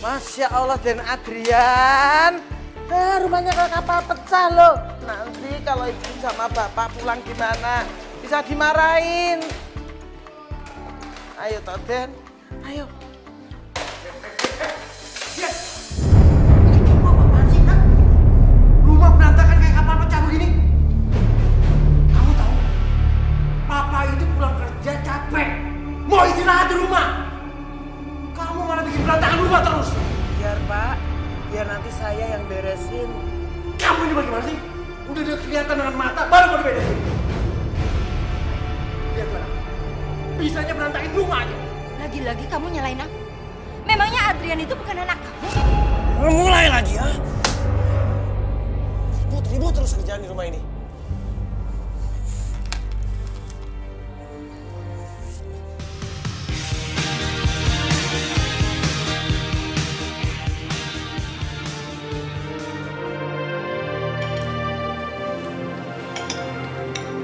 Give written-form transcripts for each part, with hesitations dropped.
Masya Allah Den Adrian. Rumahnya kayak kapal pecah loh. Nanti kalau ibu sama bapak pulang gimana? Bisa dimarahin. Ayo toh Den, ayo. Kamu apaan sih, Nak? Rumah berantakan kayak kapal pecah begini. Kamu tahu, Papa itu pulang kerja capek, mau istirahat di rumah. Kamu malah bikin berantakan rumah terus. Biar Pak, biar nanti saya yang beresin. Kamu ini bagaimana sih? Udah kelihatan dengan mata, baru mau diberesin. Lihat mana? Bisanya berantakin rumah aja. Lagi-lagi kamu nyalain aku. Memangnya Adrian itu bukan anak kamu? Mulai lagi ya. Ribut terus kerjaan di rumah ini.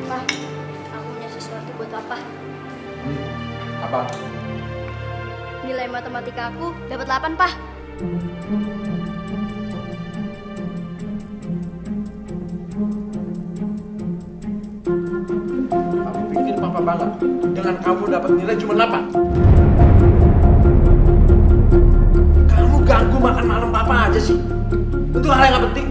Pak, aku punya sesuatu buat Papa. Apa? Nilai matematika aku dapat 8, Pak. Kamu pikir Papa bangga dengan kamu dapat nilai cuma 8? Kamu ganggu makan malam Papa aja sih. Itu hal yang gak penting.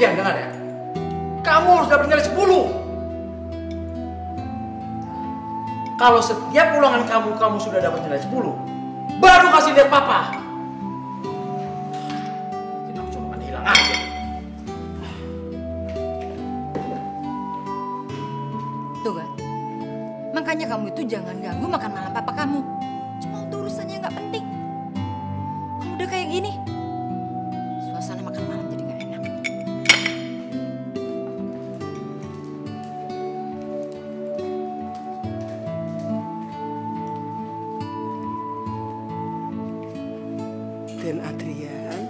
Adrian, dengar ya. Kamu harus dapat nilai 10. Kalau setiap ulangan kamu sudah dapat nilai 10, baru kasih lihat Papa. Kita cuma hilang aja. Tuh kan? Makanya kamu itu jangan ganggu makan malam Papa kamu. Cuma untuk urusannya nggak penting. Kalau udah kayak gini, suasana makan malam jadi nggak enak. Den Adrian.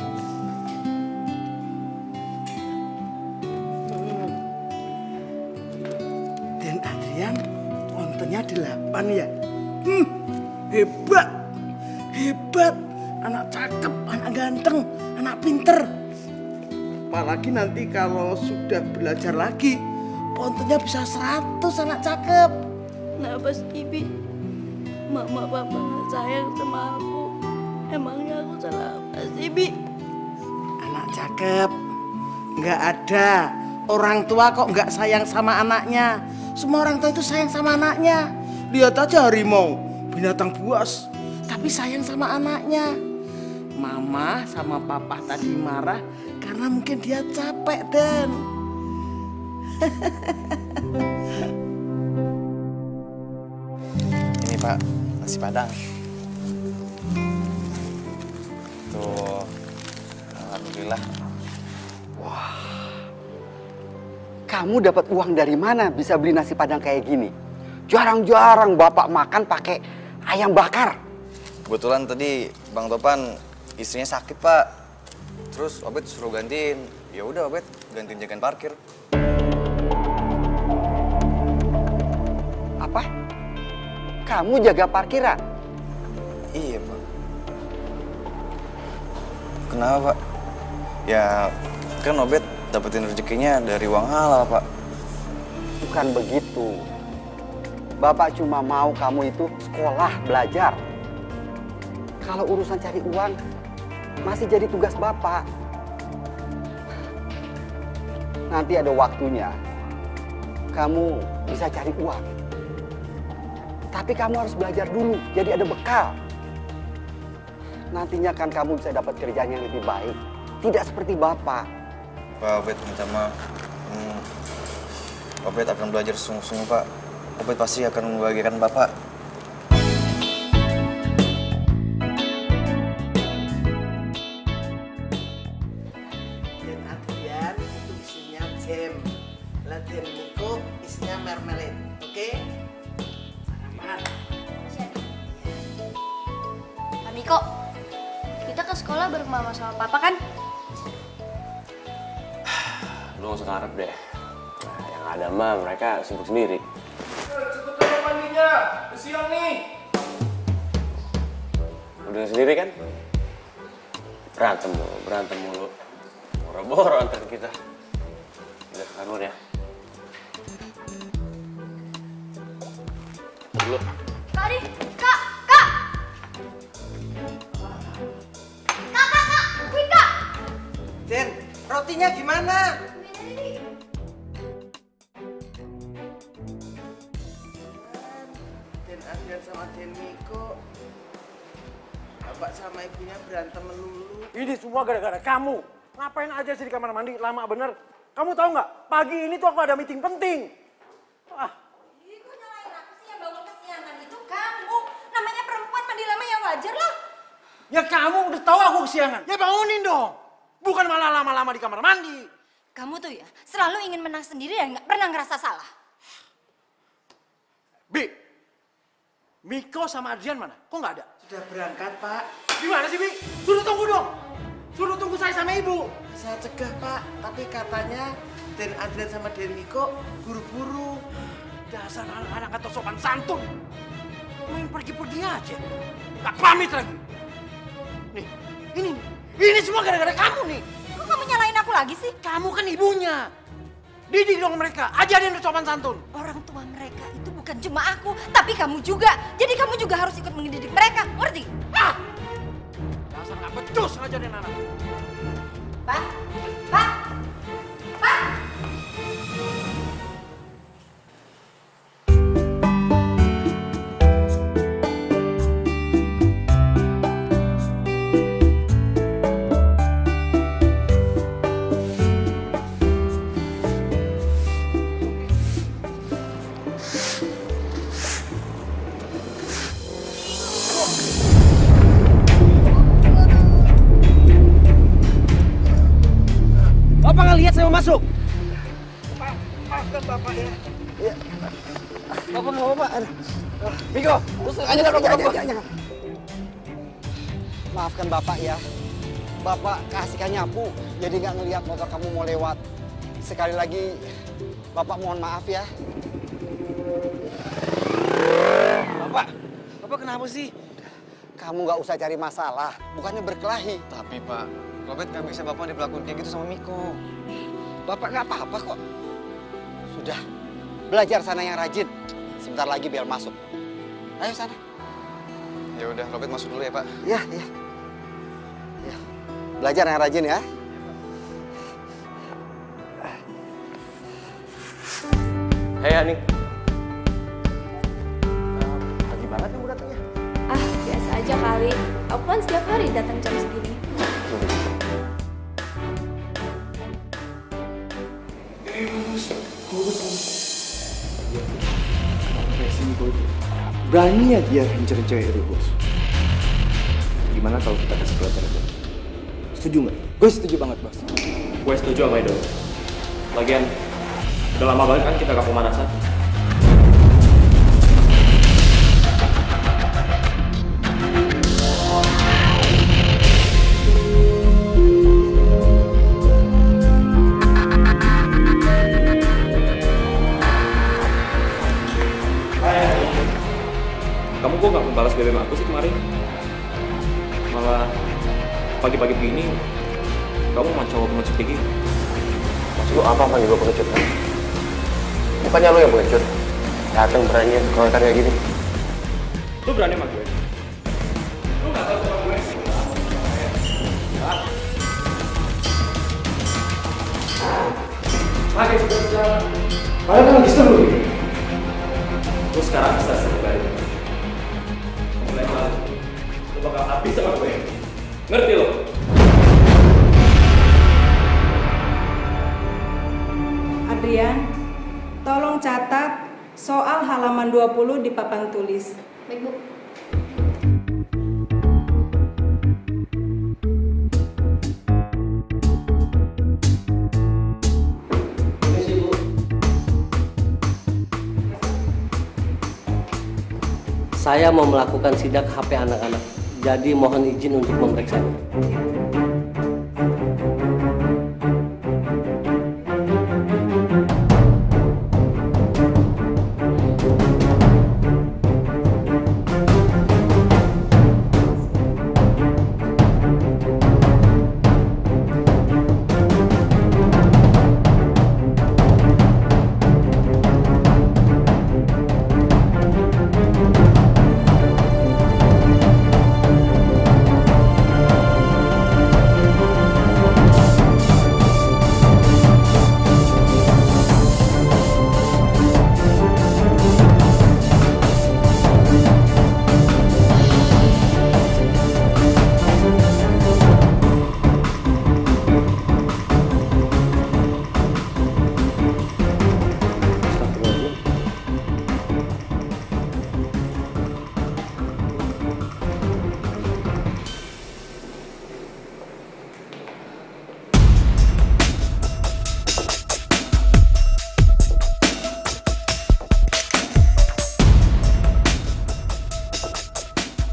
Den Adrian, kontennya 8 ya? Hebat. Hebat. Anak cakep, anak ganteng, anak pinter. Apalagi nanti kalau sudah belajar lagi, kontennya bisa 100 anak cakep. Kenapa sih, Bi? Mama Papa nggak sayang sama aku. Emangnya aku salah apa sih, Bi? Anak cakep. Nggak ada orang tua kok nggak sayang sama anaknya. Semua orang tua itu sayang sama anaknya. Lihat aja harimau, binatang buas, tapi sayang sama anaknya. Mama sama papa tadi marah karena mungkin dia capek, Den. Ini Pak, nasi Padang. Tuh, alhamdulillah. Kamu dapat uang dari mana bisa beli nasi Padang kayak gini? Jarang-jarang Bapak makan pakai ayam bakar. Kebetulan tadi Bang Topan istrinya sakit Pak. Terus Obed suruh gantiin. Ya udah Obed gantiin jagain parkir. Apa? Kamu jaga parkiran? Iya Pak. Kenapa Pak? Ya kan Obed dapetin rezekinya dari uang halal Pak. Bukan begitu. Bapak cuma mau kamu itu sekolah, belajar. Kalau urusan cari uang, masih jadi tugas Bapak. Nanti ada waktunya, kamu bisa cari uang. Tapi kamu harus belajar dulu, jadi ada bekal. Nantinya kan kamu bisa dapat kerjaan yang lebih baik. Tidak seperti Bapak. Pak Obed minta maaf. Obed akan belajar sungguh-sungguh Pak. Obed pasti akan membahagiakan Bapak. Den Adrian itu isinya jam. Lah Den Niko isinya marmalade, oke? makan. Pak Miko, kita ke sekolah bareng mama sama papa kan? Lu gak usah ngarep deh. Nah, yang ada mah mereka sibuk sendiri. Cepet aja mandinya, siang nih. Udah sendiri kan? Berantem mulu. Boro-boro antar kita. Udah, kanur ya. Dulu. Kak Adi, Kak! Kak! Wih, Kak! Den, rotinya gimana? Den Adrian sama Den Miko. Bapak sama ibunya berantem melulu. Ini semua gara-gara kamu. Ngapain aja sih di kamar mandi, lama bener. Kamu tahu nggak? Pagi ini tuh aku ada meeting penting. Ah, Ih, kok nyalain aku sih yang bangun kesiangan itu kamu. Namanya perempuan mandi lama ya wajar lah. ya kamu udah tahu aku kesiangan. Ya bangunin dong. Bukan malah lama-lama di kamar mandi. Kamu tuh ya selalu ingin menang sendiri dan nggak pernah ngerasa salah. Bi, Miko sama Adrian mana? Kok nggak ada? Sudah berangkat, Pak. Gimana sih, Bi? Suruh tunggu dong. Suruh tunggu saya sama ibu. Saya cegah, Pak. Tapi katanya Den Adrian sama Den Miko buru-buru. Dasar anak-anak atau sopan santun. Main pergi-pergi aja. Nggak pamit lagi. Nih, ini semua gara-gara kamu nih. Kok kamu nyalain aku lagi sih? Kamu kan ibunya. Didik dong mereka, ajarin sopan santun. Orang tua mereka itu bukan cuma aku, tapi kamu juga. Jadi kamu juga harus ikut mendidik mereka, ngerti? Ah! Dasar nggak becus ngajarin anak. Pak, Pak, Pak. Bapak nggak lihat saya mau masuk? Maafkan Bapak ya. Bapak mau apa? Miko, Jangan. Maafkan Bapak ya. Bapak keasikan nyapu, jadi nggak ngelihat motor kamu mau lewat. Sekali lagi, Bapak mohon maaf ya. Bapak kenapa sih? Kamu nggak usah cari masalah, bukannya berkelahi. Tapi Pak, Robert nggak bisa Bapak diperlakukan kayak gitu sama Miko. Bapak nggak apa-apa kok. Sudah, belajar sana yang rajin. Sebentar lagi biar masuk. Ayo sana. Ya udah, Robert masuk dulu ya Pak. Ya. Belajar yang rajin ya. Hei Ani. Pagi banget kamu datangnya. Ah, biasa aja kali. Aku kan setiap hari datang jam segini. Berani ya dia ngincerin cewek itu, Bos. Gimana kalau kita kasih pelajaran, Bos? Setuju nggak? Gue setuju banget, Bos. Gue setuju sama Edo. Lagian, udah lama banget kan kita ke pemanasan. Kamu kok nggak membalas BBM aku sih kemarin? Malah pagi-pagi begini, kamu mau coba pengecut kayak gini. Maksud lu apa gue pengecut kan? Bukannya lu yang pengecut. Datang berani keroyokan kayak gini. Lu berani sama gue? Lu nggak tahu sama gue? Lagi sudah. Padahal kan lagi seru. Lu sekarang bisa sekali. Mulai malam, lu bakal habis sama gue. Ngerti lo? Adrian, tolong catat soal halaman 20 di papan tulis. Baik, Bu. Saya mau melakukan sidak HP anak-anak. Jadi mohon izin untuk memeriksanya.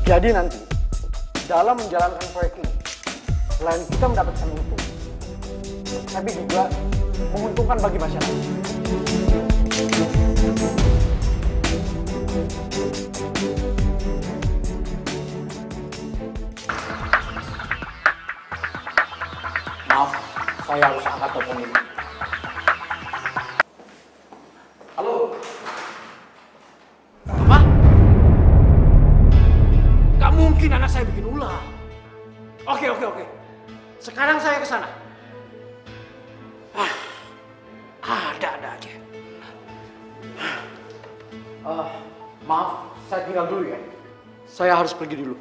Jadi nanti, dalam menjalankan proyek ini, selain kita mendapatkan untung, tapi juga menguntungkan bagi masyarakat. Maaf, saya harus angkat telepon ini. Halo? Apa? Gak mungkin anak saya bikin ulah. Oke. Sekarang saya ke sana. Ada aja. Maaf, saya tinggal dulu ya. Saya harus pergi dulu.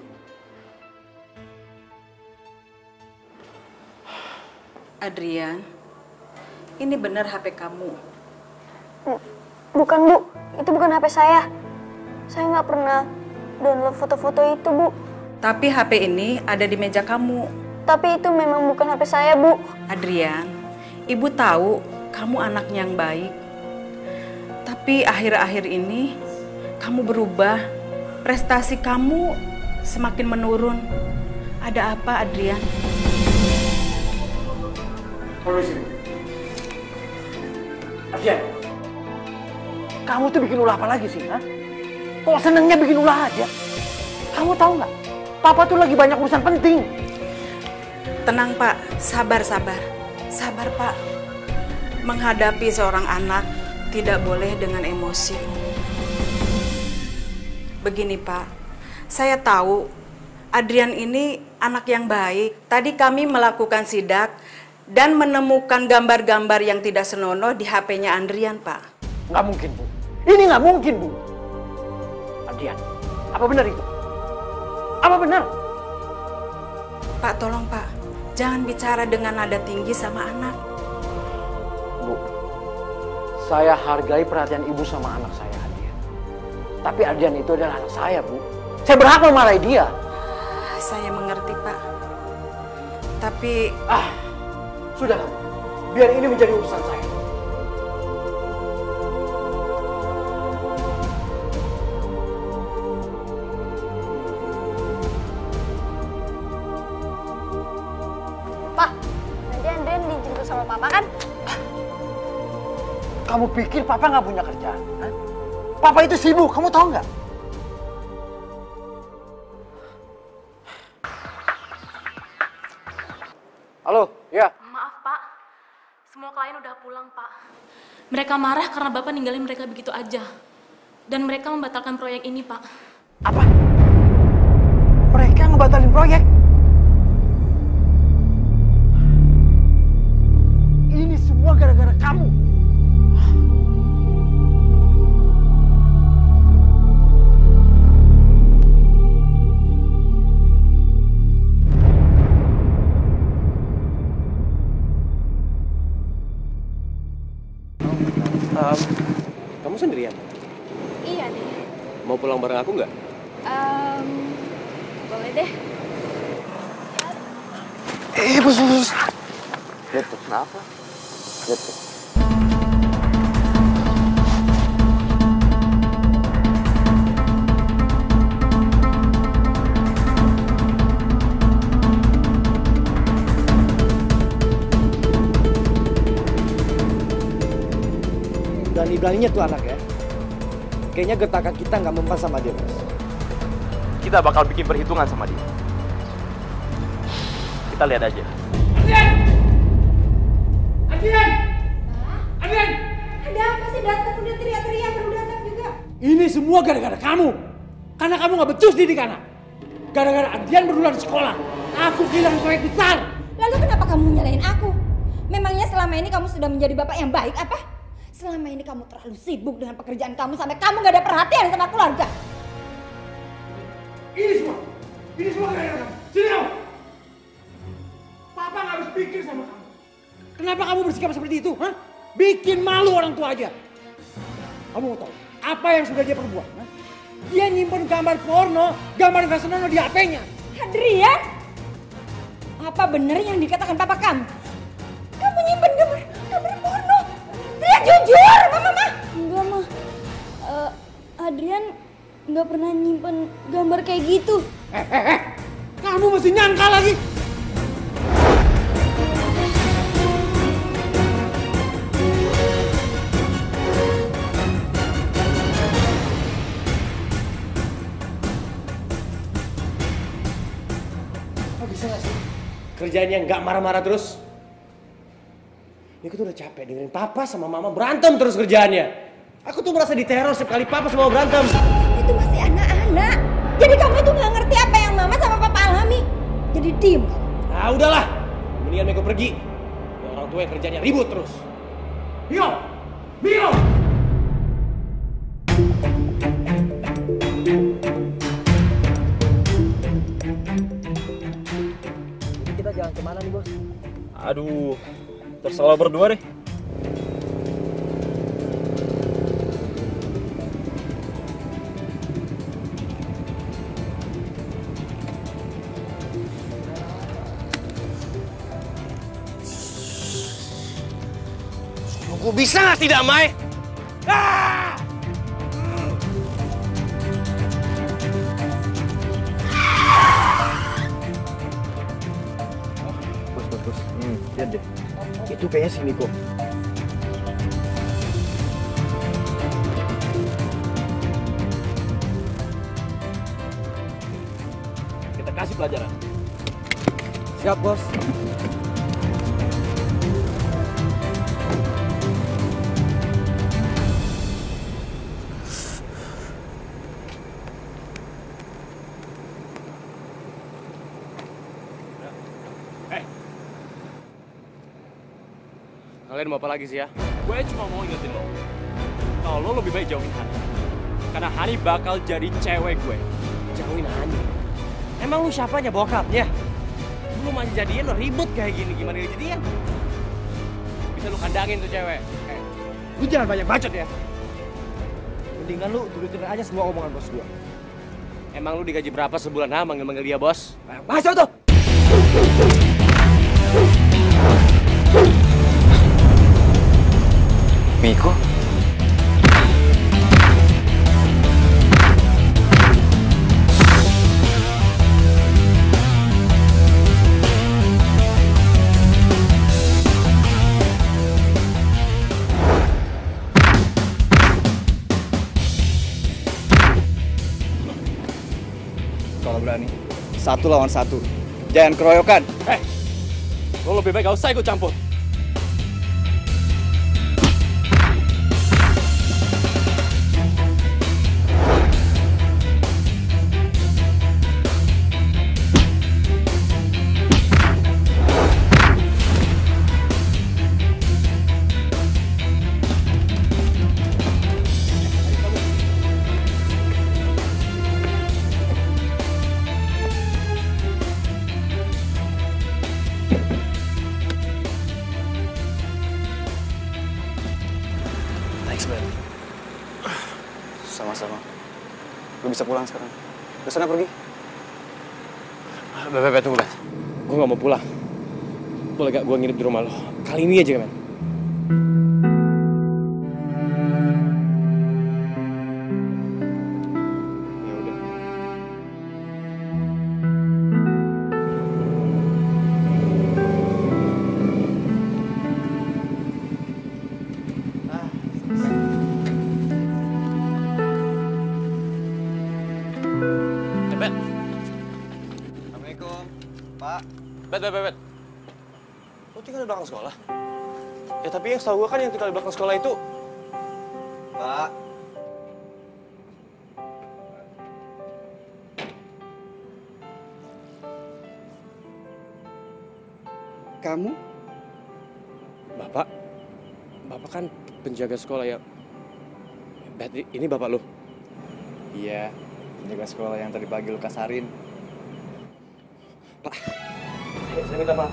Adrian, ini benar HP kamu? Bukan, Bu. Itu bukan HP saya. Saya nggak pernah download foto-foto itu, Bu. Tapi HP ini ada di meja kamu. Tapi itu memang bukan HP saya, Bu. Adrian, Ibu tahu kamu anak yang baik. Tapi akhir-akhir ini kamu berubah. Prestasi kamu semakin menurun. Ada apa, Adrian? Permisi. Adrian, kamu tuh bikin ulah apa lagi sih? Ha? Kok senengnya bikin ulah aja? Kamu tahu nggak? Papa tuh lagi banyak urusan penting. Tenang, Pak. Sabar, Pak. Menghadapi seorang anak tidak boleh dengan emosi. Begini, Pak. Saya tahu Adrian ini anak yang baik. Tadi kami melakukan sidak dan menemukan gambar-gambar yang tidak senonoh di HP-nya Adrian, Pak. Nggak mungkin, Bu. Ini nggak mungkin, Bu. Adrian, apa benar itu? Apa benar? Pak, tolong, Pak. Jangan bicara dengan nada tinggi sama anak. Bu, saya hargai perhatian Ibu sama anak saya, Adrian. Tapi Adrian itu adalah anak saya, Bu. Saya berhak memarahi dia. Saya mengerti, Pak. Tapi... Sudah, biar ini menjadi urusan saya. Pak, nanti Adrian dijemput sama Papa kan? Kamu pikir Papa nggak punya kerjaan? Ha? Papa itu sibuk, kamu tahu nggak? Halo, ya. Maaf, Pak. Semua klien udah pulang, Pak. Mereka marah karena Bapak ninggalin mereka begitu aja. Dan mereka membatalkan proyek ini, Pak. Apa? Mereka ngebatalin proyek? Ini semua gara-gara kamu. Kamu sendirian? Iya deh. Mau pulang bareng aku nggak? Boleh deh. Bos. Lihat tuh, kenapa? Lihat tuh. Berani-beraninya tuh anak ya. Kayaknya getakan kita nggak mempan sama dia, Bos. Kita bakal bikin perhitungan sama dia. Kita lihat aja. Adrian! Adrian! Ada apa sih datang udah teriak-teriak baru datang juga? Ini semua gara-gara kamu. Karena kamu nggak becus didik anak. Gara-gara Adrian berduluan di sekolah, aku kehilangan proyek besar. Lalu kenapa kamu nyalain aku? Memangnya selama ini kamu sudah menjadi bapak yang baik apa? Selama ini kamu terlalu sibuk dengan pekerjaan kamu sampai kamu gak ada perhatian sama keluarga. Ini semua gara-gara kamu. Sini kamu. Papa nggak habis pikir sama kamu. Kenapa kamu bersikap seperti itu? Hah? Bikin malu orang tua aja. Kamu mau tahu apa yang sudah dia perbuat? Hah? Dia nyimpen gambar porno, gambar nggak senonoh di HP-nya. Adrian, apa benar yang dikatakan papa kamu? Kamu nyimpen gambar porno? Dia jujur, mama. Enggak, Ma. Adrian nggak pernah nyimpen gambar kayak gitu. Kamu masih nyangka lagi? Kok bisa gak sih? Kerjaannya nggak marah-marah terus? Ini aku tuh udah capek dengerin papa sama mama berantem terus kerjaannya. Aku tuh merasa diteror setiap kali papa sama mama berantem. Itu masih anak-anak. Jadi kamu itu nggak ngerti apa yang mama sama papa alami. Jadi diem kamu. Ah udahlah, mendingan Miko pergi. Ya, orang tua yang kerjanya ribut terus. Mio! Mio! Jadi kita jalan kemana nih, Bos? Aduh, terserah berdua deh. Aku bisa nggak sih damai? Ah! Bos. Lihat deh. Itu kayaknya si Miko. Kita kasih pelajaran. Siap, Bos. Kalian mau apa lagi sih ya? Gue cuma mau ingetin lo. Kalau lo lebih baik jauhin Hani. Karena Hani bakal jadi cewek gue. Jauhin Hani. Emang lu siapanya bokapnya? Belum aja jadian lo ribut kayak gini. Gimana dia jadian? Bisa lu kandangin tuh cewek. Lu jangan banyak bacot ya. Mendingan lu turutin aja semua omongan bos gua. Emang lu digaji berapa sebulan manggil-manggil dia bos? Masuk tuh! Miko? Kalau berani, 1 lawan 1. Jangan keroyokan. Lo lebih baik gak usah ikut campur. Thanks, man. Sama-sama. Lu bisa pulang sekarang. Lu sana pergi. Bebe, tunggu, Bet. Gue gak mau pulang. Boleh gak gue nginep di rumah lo? Kali ini aja, men. Ya udah. Bet. Lo tinggal di belakang sekolah? Ya tapi yang setahu gue kan yang tinggal di belakang sekolah itu... Pak. Kamu? Bapak kan penjaga sekolah ya. Bet, ini bapak lo? Iya, penjaga sekolah yang tadi pagi lu kasarin. Pak, saya minta maaf.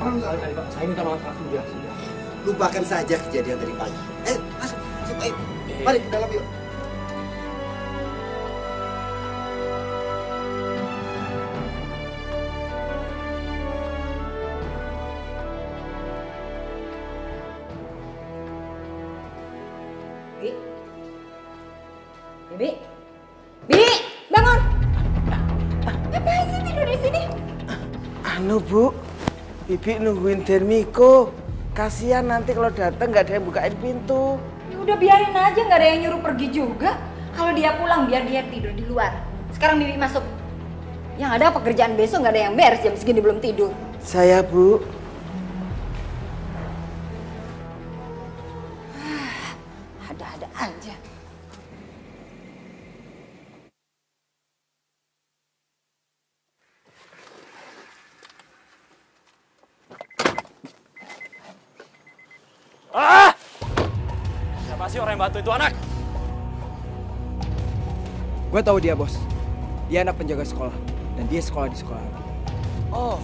Saya minta maaf, Pak. Sudah. Lupakan saja kejadian tadi pagi. Masuk, ayo. Mari ke dalam yuk. Bi, bangun! Ngapain sih tidur di sini? Anu Bu, Bibi nungguin Dermiko. Kasihan nanti kalau datang nggak ada yang bukain pintu. Ya udah biarin aja, nggak ada yang nyuruh pergi juga. Kalau dia pulang biar dia tidur di luar. Sekarang Bibi masuk. Yang ada pekerjaan besok nggak ada yang beres jam segini belum tidur. Saya Bu. Ada-ada aja. Siapa sih orang yang bantu itu anak? Gue tahu dia, Bos. Dia anak penjaga sekolah. Dan dia sekolah di sekolah. Oh,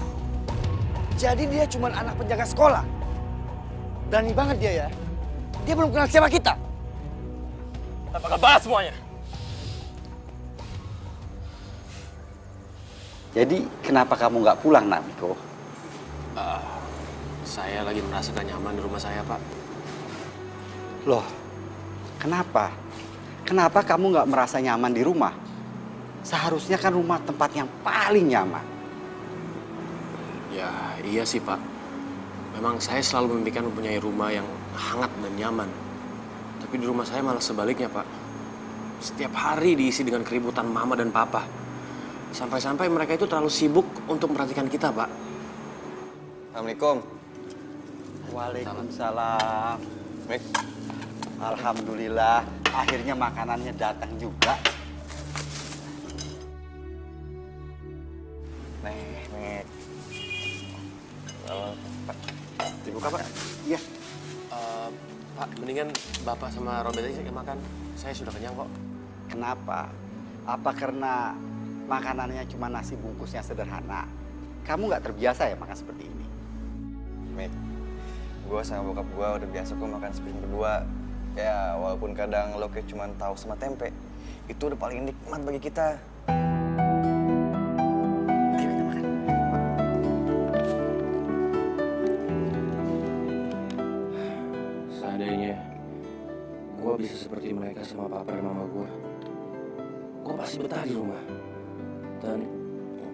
jadi dia cuma anak penjaga sekolah? Berani banget dia ya? Dia belum kenal siapa kita? Kita bakal bahas semuanya. Jadi kenapa kamu nggak pulang, Namiko? Saya lagi merasa gak nyaman di rumah saya, Pak. Loh, kenapa? Kenapa kamu nggak merasa nyaman di rumah? Seharusnya kan rumah tempat yang paling nyaman. Ya, iya sih, Pak. Memang saya selalu memimpikan mempunyai rumah yang hangat dan nyaman. Tapi di rumah saya malah sebaliknya, Pak. Setiap hari diisi dengan keributan mama dan papa. Sampai-sampai mereka itu terlalu sibuk untuk memperhatikan kita, Pak. Assalamualaikum. Waalaikumsalam. Alhamdulillah, akhirnya makanannya datang juga. Nek. Pak, dibuka, Pak? Iya. Pak, mendingan Bapak sama Robert aja makan. Saya sudah kenyang kok. Kenapa? Apa karena makanannya cuma nasi bungkus yang sederhana? Kamu nggak terbiasa ya makan seperti ini? Mik, gue sama bokap gue udah biasa kok makan sepiring berdua. Ya, walaupun kadang lo kayak cuma tahu sama tempe, itu udah paling nikmat bagi kita. Seandainya gue bisa seperti mereka sama papa dan mama gue pasti betah di rumah. Dan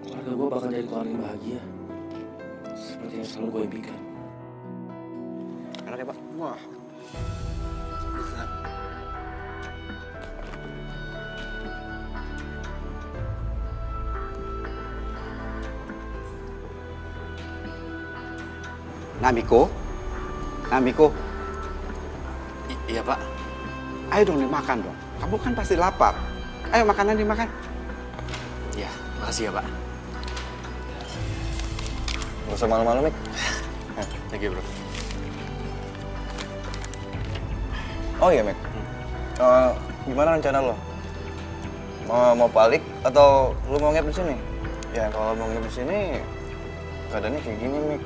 keluarga gue bakal jadi keluarga yang bahagia. Seperti yang selalu gue impikan. Enak ya, Pak? Wah. Namiko. Iya, Pak. Ayo dong dimakan dong. Kamu kan pasti lapar. Ayo makanan dimakan. Iya, makasih ya, Pak. Gak usah malu-malu, Mik. Thank you, bro. Oh iya, Mik. Gimana rencana lo? Mau balik atau lo mau nginep di sini? Ya, kalau mau nginep di sini, keadaannya kayak gini, Mik.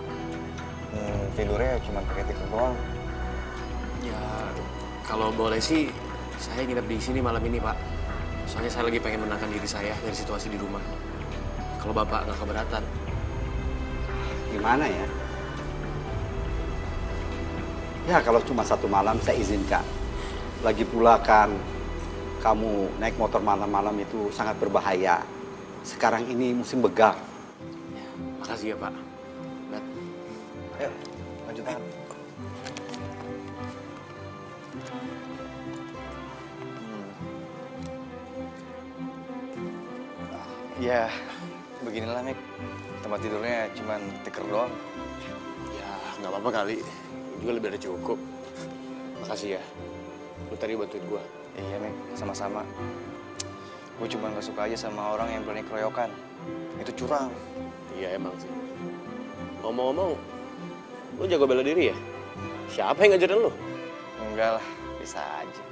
Tidurnya cuma pakai tikar doang. Ya, kalau boleh sih, saya nginep di sini malam ini, Pak. Soalnya saya lagi pengen menenangkan diri saya dari situasi di rumah. Kalau Bapak nggak keberatan. Gimana ya? Ya kalau cuma 1 malam saya izinkan. Lagi pula kan kamu naik motor malam-malam itu sangat berbahaya. Sekarang ini musim begal. Makasih ya, Pak. Bet. Ayo, lanjut tangan. Ya, beginilah, Mik. tempat tidurnya cuman tikar doang. Ya, nggak apa-apa kali. Juga lebih dari cukup. Makasih ya. Lu tadi bantuin gua. Iya nih, sama-sama. Gue cuma gak suka aja sama orang yang berani keroyokan. Itu curang. Iya emang sih. Ngomong-ngomong, lu jago bela diri ya? Siapa yang ngajarin lu? Enggak lah, bisa aja.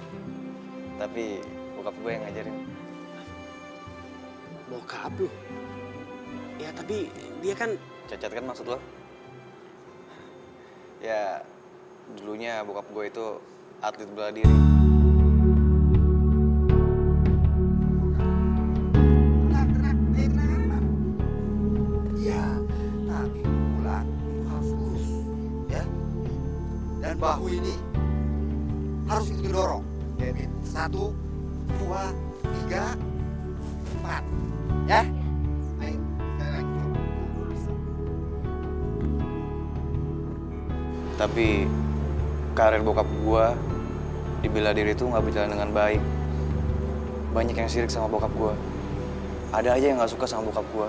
Tapi bokap gue yang ngajarin. Bokap lu? Ya tapi dia kan... Cacat kan maksud lo? Ya, dulunya bokap gue itu atlet bela diri. Bahu ini harus kita dorong. Jadi 1, 2, 3, 4. Ya? Ayo, sekali lagi coba. Tapi karir bokap gua di bela diri itu nggak berjalan dengan baik. Banyak yang sirik sama bokap gua. Ada aja yang nggak suka sama bokap gua.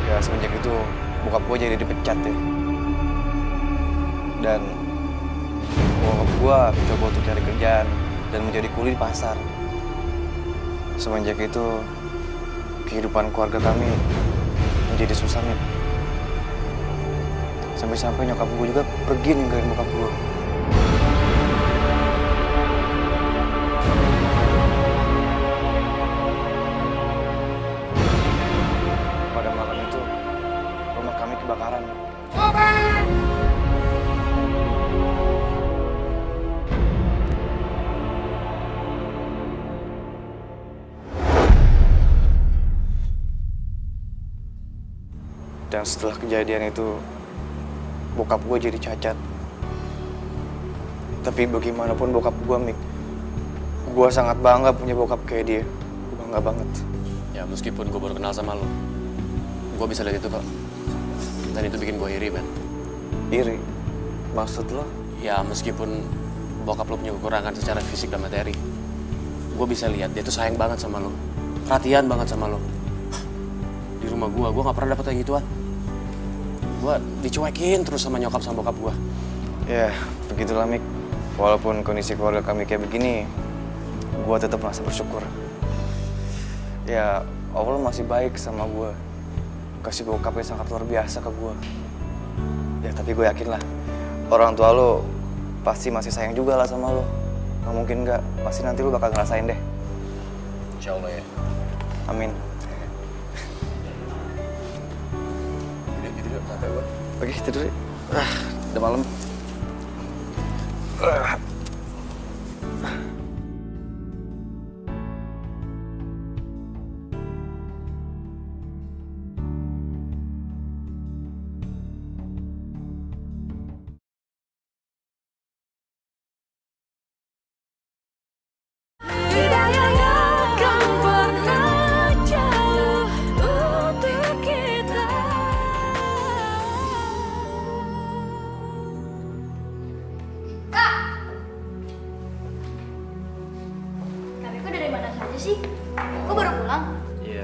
Ya semenjak itu bokap gua jadi dipecat ya. Dan bokap gua coba untuk cari kerjaan dan menjadi kuli di pasar. Semenjak itu kehidupan keluarga kami menjadi susah nih. Sampai-sampai nyokap gua juga pergi ninggalin bokap gua. Pada malam itu rumah kami kebakaran. Dan setelah kejadian itu, bokap gue jadi cacat. Tapi bagaimanapun bokap gue, Mik, gue sangat bangga punya bokap kayak dia. Gue bangga banget. Ya meskipun gue baru kenal sama lo, gue bisa lihat itu kok. Dan itu bikin gue iri, Ben. Iri? Maksud lo? Ya meskipun bokap lo punya kekurangan secara fisik dan materi, gue bisa lihat dia tuh sayang banget sama lo. Perhatian banget sama lo. Di rumah gue gak pernah dapet yang gituan. Gue dicuekin terus sama nyokap sama bokap gue. Ya, begitulah, Mik. Walaupun kondisi keluarga kami kayak begini, gue tetap merasa bersyukur. Ya, Allah masih baik sama gue. Kasih bokapnya sangat luar biasa ke gue. Ya, tapi gue yakin lah, orang tua lo pasti masih sayang juga lah sama lo. Nggak mungkin nggak, pasti nanti lo bakal ngerasain deh. Insya Allah ya. Amin. Sampai gue. Oke, tidur. Udah malam.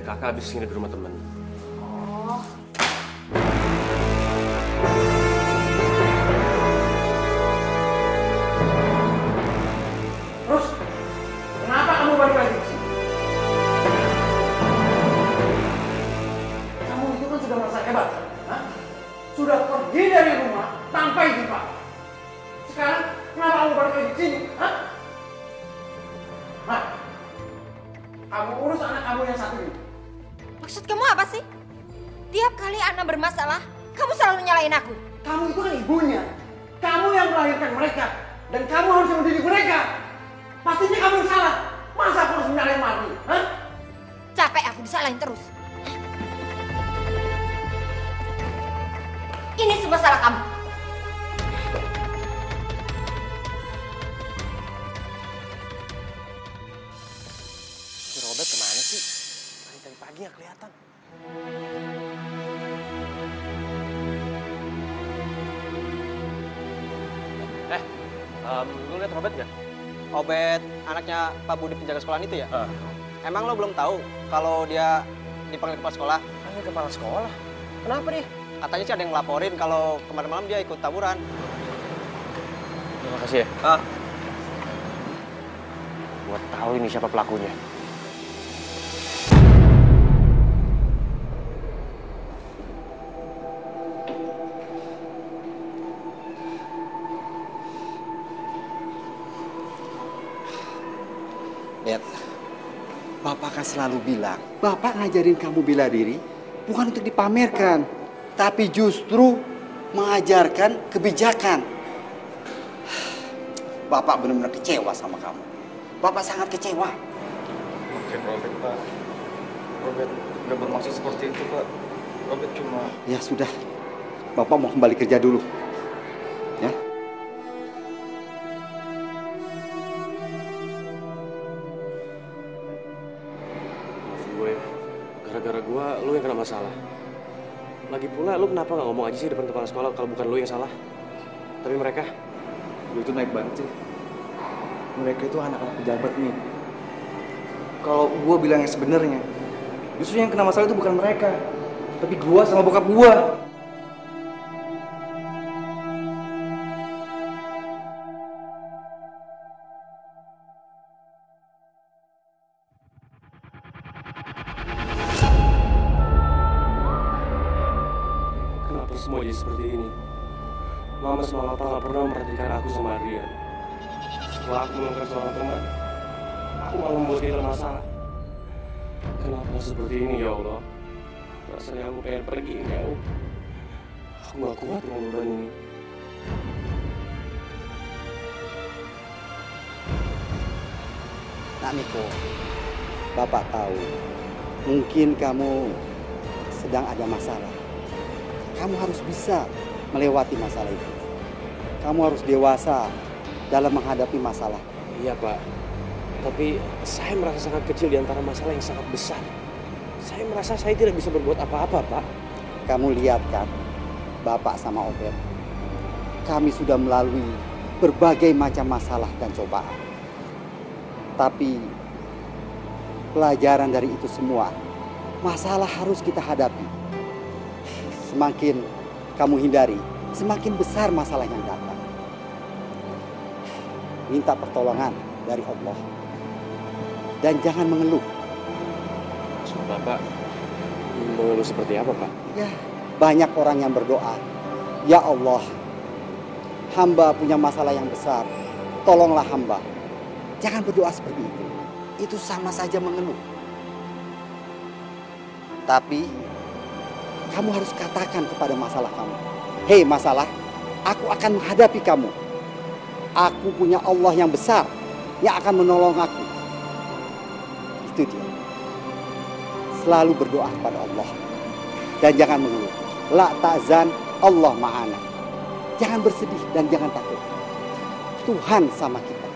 Kakak habis nginep di rumah temen. Oh. Terus, kenapa kamu balik lagi ke sini? Kamu itu kan sudah merasa hebat, kan? Sudah pergi dari rumah tanpa izin Pak. Sekarang, kenapa kamu balik lagi ke sini? Hah? Nah, kamu urus anak kamu yang satu ini. Maksud kamu apa sih? Tiap kali Ana bermasalah, kamu selalu nyalain aku. Kamu itu kan ibunya. Kamu yang melahirkan mereka. Dan kamu harus mendidik mereka. Pastinya kamu yang salah. Masa aku harus menyalahin Marni? Hah? Capek aku disalahin terus. Ini semua salah kamu. Si Robert kemana sih? Tadi pagi nggak kelihatan. Lu lihat Robert nggak? Obet, anaknya Pak Budi penjaga sekolahan itu ya? Emang lo belum tahu kalau dia dipanggil kepala sekolah? Wakil kepala sekolah? Kenapa nih? Katanya sih ada yang ngelaporin kalau kemarin malam dia ikut tawuran. Terima kasih ya. Ah. Gua tahu ini siapa pelakunya. Lihat, Bapak kan selalu bilang, Bapak ngajarin kamu bela diri bukan untuk dipamerkan, tapi justru mengajarkan kebijakan. Bapak benar-benar kecewa sama kamu. Bapak sangat kecewa. Maafin Robert, Pak. Robert nggak bermaksud seperti itu, Pak. Robert cuma... Ya sudah, Bapak mau kembali kerja dulu. Ya. Gue, gara-gara gue, lu yang kena masalah. Lagi pula, lu kenapa nggak ngomong aja sih depan kepala sekolah kalau bukan lu yang salah? Tapi mereka, Lu itu naik banget sih. Mereka itu anak-anak pejabat nih. Kalau gue bilang yang sebenarnya, justru yang kena masalah itu bukan mereka, tapi gue sama bokap gue. kenapa semua jadi seperti ini? Mama sama Papa nggak pernah memperhatikan aku sama Adrian. Setelah aku melakukan seorang teman, aku malah membuat dia masalah. Kenapa seperti ini ya Allah? Rasanya aku pengen pergi jauh. Aku nggak kuat dengan beban ini. Nak Niko, Bapak tahu mungkin kamu sedang ada masalah. Kamu harus bisa melewati masalah itu. Kamu harus dewasa dalam menghadapi masalah. Iya Pak, tapi saya merasa sangat kecil di antara masalah yang sangat besar. Saya merasa saya tidak bisa berbuat apa-apa Pak. Kamu lihat kan, Bapak sama Obed, kami sudah melalui berbagai macam masalah dan cobaan. Tapi pelajaran dari itu semua, masalah harus kita hadapi. Semakin kamu hindari, semakin besar masalah yang datang. Minta pertolongan dari Allah. Dan jangan mengeluh. Maksud Bapak, mengeluh seperti apa Pak? Ya, banyak orang yang berdoa, ya Allah, hamba punya masalah yang besar, tolonglah hamba. Jangan berdoa seperti itu. Itu sama saja mengeluh. Tapi kamu harus katakan kepada masalah kamu, hei masalah, aku akan menghadapi kamu. Aku punya Allah yang besar yang akan menolong aku. Itu dia. Selalu berdoa kepada Allah. Dan jangan mengeluh. La ta'zan, Allah ma'ana. Jangan bersedih dan jangan takut. Tuhan sama kita.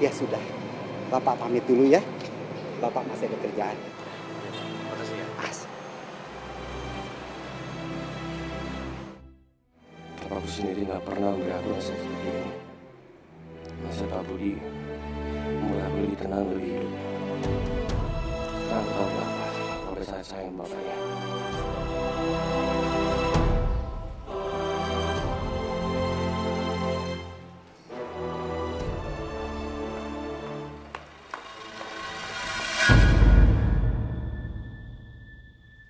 Ya sudah, Bapak pamit dulu ya. Bapak masih ada kerjaan. Makasih ya. Aku sendiri nggak pernah memberi aku rasa seperti ini. Masa Pak Budi membuat aku lebih tenang, lebih hidup. Karena aku tahu Bapak, Bapak sangat sayang Bapaknya.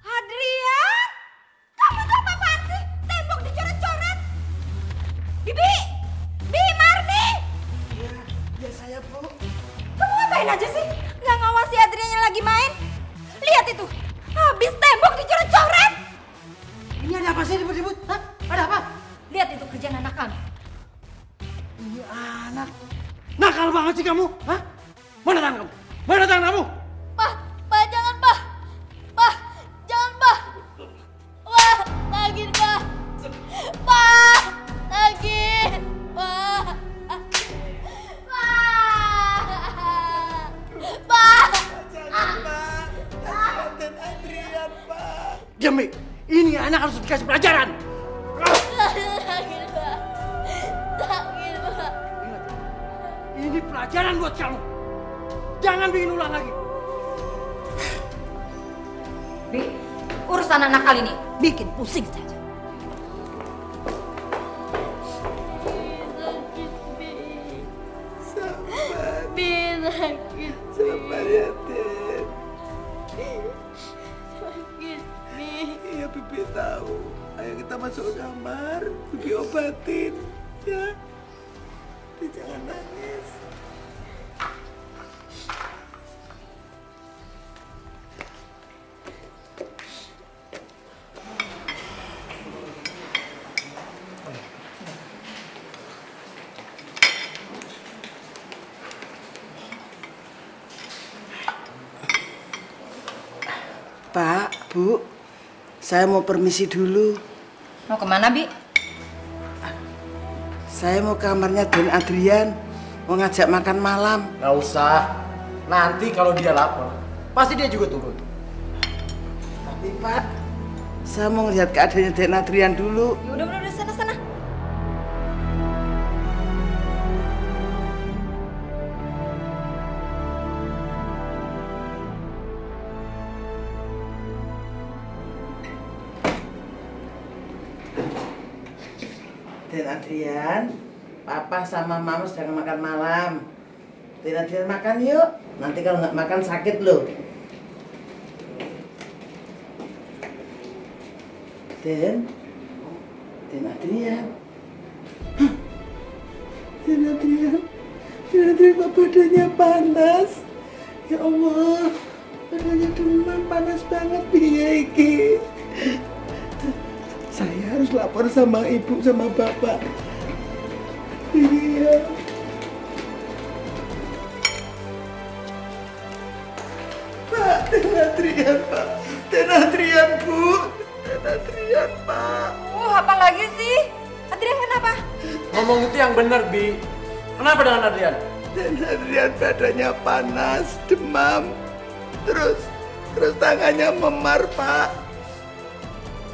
Adrian, kamu tuh apa-apaan sih? Tembok dicoret-coret. Bibi, Bibi Marni. Ya saya Bu. Kamu ngapain aja sih? Nggak ngawasi Adrian yang lagi main? Lihat itu, habis tembok dicoret-coret. Ini ada apa sih ribut-ribut? Hah? Ada apa? Lihat itu kerjaan anak kamu. Ini anak. Nakal banget sih kamu. Hah? Mana tangan kamu? Mana tangan kamu? Pak, jangan, Pak. Pak, jangan, Pak. Wah, sakit, Pak. Pak, sakit. Pak. Pak. Dan Adrian, Pak. Diam, Mi. Ini anak harus dikasih pelajaran. Sakit, Pak. Sakit, Pak. Ini pelajaran buat kamu. Jangan bikin ulang lagi. Bi, urusan anak kali ini bikin pusing saja. Sakit, Sabar ya, Den. sakit, Bi. Iya, Bibi tahu. Ayo kita masuk ke kamar, Bibi obatin, ya. Bibi jangan nangis. Pak, Bu, saya mau permisi dulu. Mau kemana, Bi? Saya mau ke kamarnya Den Adrian, mau ngajak makan malam. Nggak usah. Nanti kalau dia lapar, pasti dia juga turun. Tapi Pak, saya mau ngeliat keadaannya Den Adrian dulu. Ya udah sana. Den Adrian, Papa sama Mama sedang makan malam. Den Adrian makan yuk. Nanti kalau nggak makan sakit loh. Den Adrian. Hah? Den Adrian kok badannya panas? Ya Allah, badannya demam panas banget piye iki? Saya harus lapor sama ibu sama bapak. Iya. Pak, Den Adrian, Pak. Den Adrian, Bu. Den Adrian, Pak. Apa lagi sih? Adrian kenapa? Ngomong itu yang benar, Bi. Kenapa dengan Adrian? Den Adrian badannya panas, demam. Terus tangannya memar, Pak.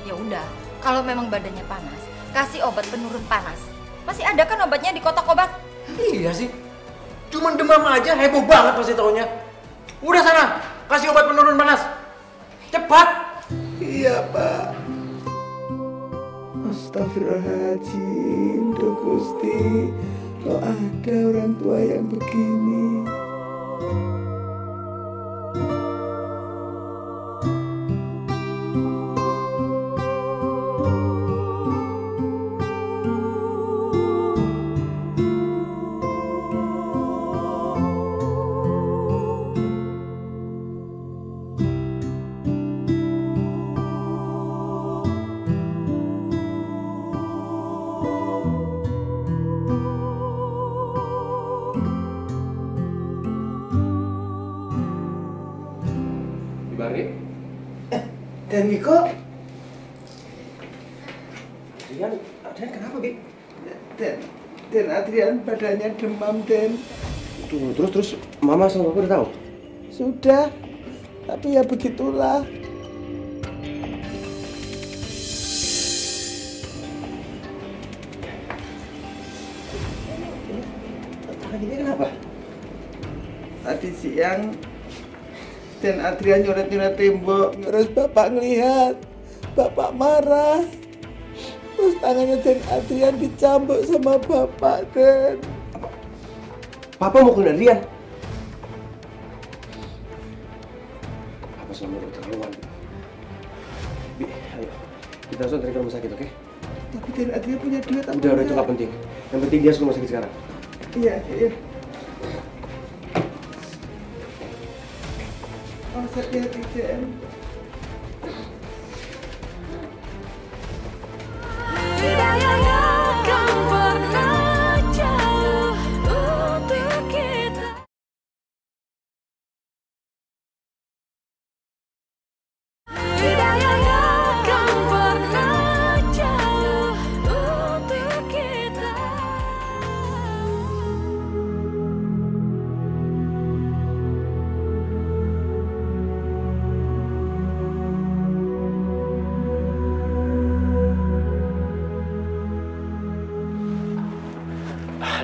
Ya udah, kalau memang badannya panas, kasih obat penurun panas. Masih ada kan obatnya di kotak obat? Iya sih. Cuman demam aja heboh banget pasti taunya. Udah sana, kasih obat penurun panas. Cepat. Iya, Pak. Astagfirullahaladzim, Duh Gusti. Kok ada orang tua yang begini? Bari? Dan Niko? Adrian kenapa, Bi? Den Adrian badannya demam, Den. Terus Mama sama Papa udah tahu? Sudah, tapi ya begitulah. Tangan ini kenapa? Tadi siang Den Adrian nyoret-nyoret tembok. Terus Bapak ngelihat, Bapak marah. Terus tangannya Den Adrian dicambuk sama Bapak, Den. Papa mau ke Adrian? Papa sama udah terlaluan. Bi, ayo. Kita langsung tarik ke rumah sakit, oke? Tapi Den Adrian punya duit apa? Udah, itu nggak penting. Yang penting dia harus ke rumah sakit sekarang. Iya. Oh, hati-hati, Den.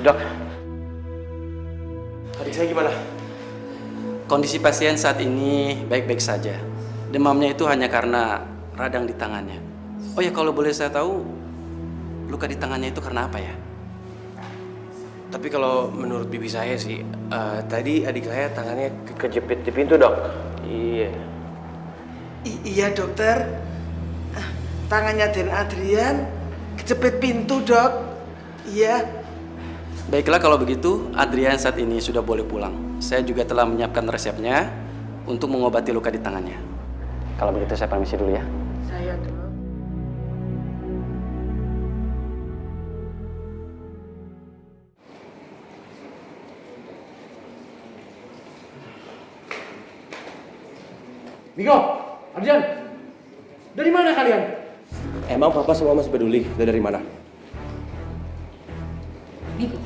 Dok, adik saya gimana? Kondisi pasien saat ini baik-baik saja. demamnya itu hanya karena radang di tangannya. Oh ya, kalau boleh saya tahu, luka di tangannya itu karena apa ya? Tapi kalau menurut bibi saya sih, tadi adik saya tangannya kejepit di pintu, Dok. Iya. Iya dokter, tangannya Den Adrian kejepit pintu dok. Iya. Baiklah kalau begitu, Adrian saat ini sudah boleh pulang. Saya juga telah menyiapkan resepnya untuk mengobati luka di tangannya. Kalau begitu saya permisi dulu ya. Saya dok. Miko, Adrian, dari mana kalian? Emang papa semua masih peduli? Dari mana? Miko,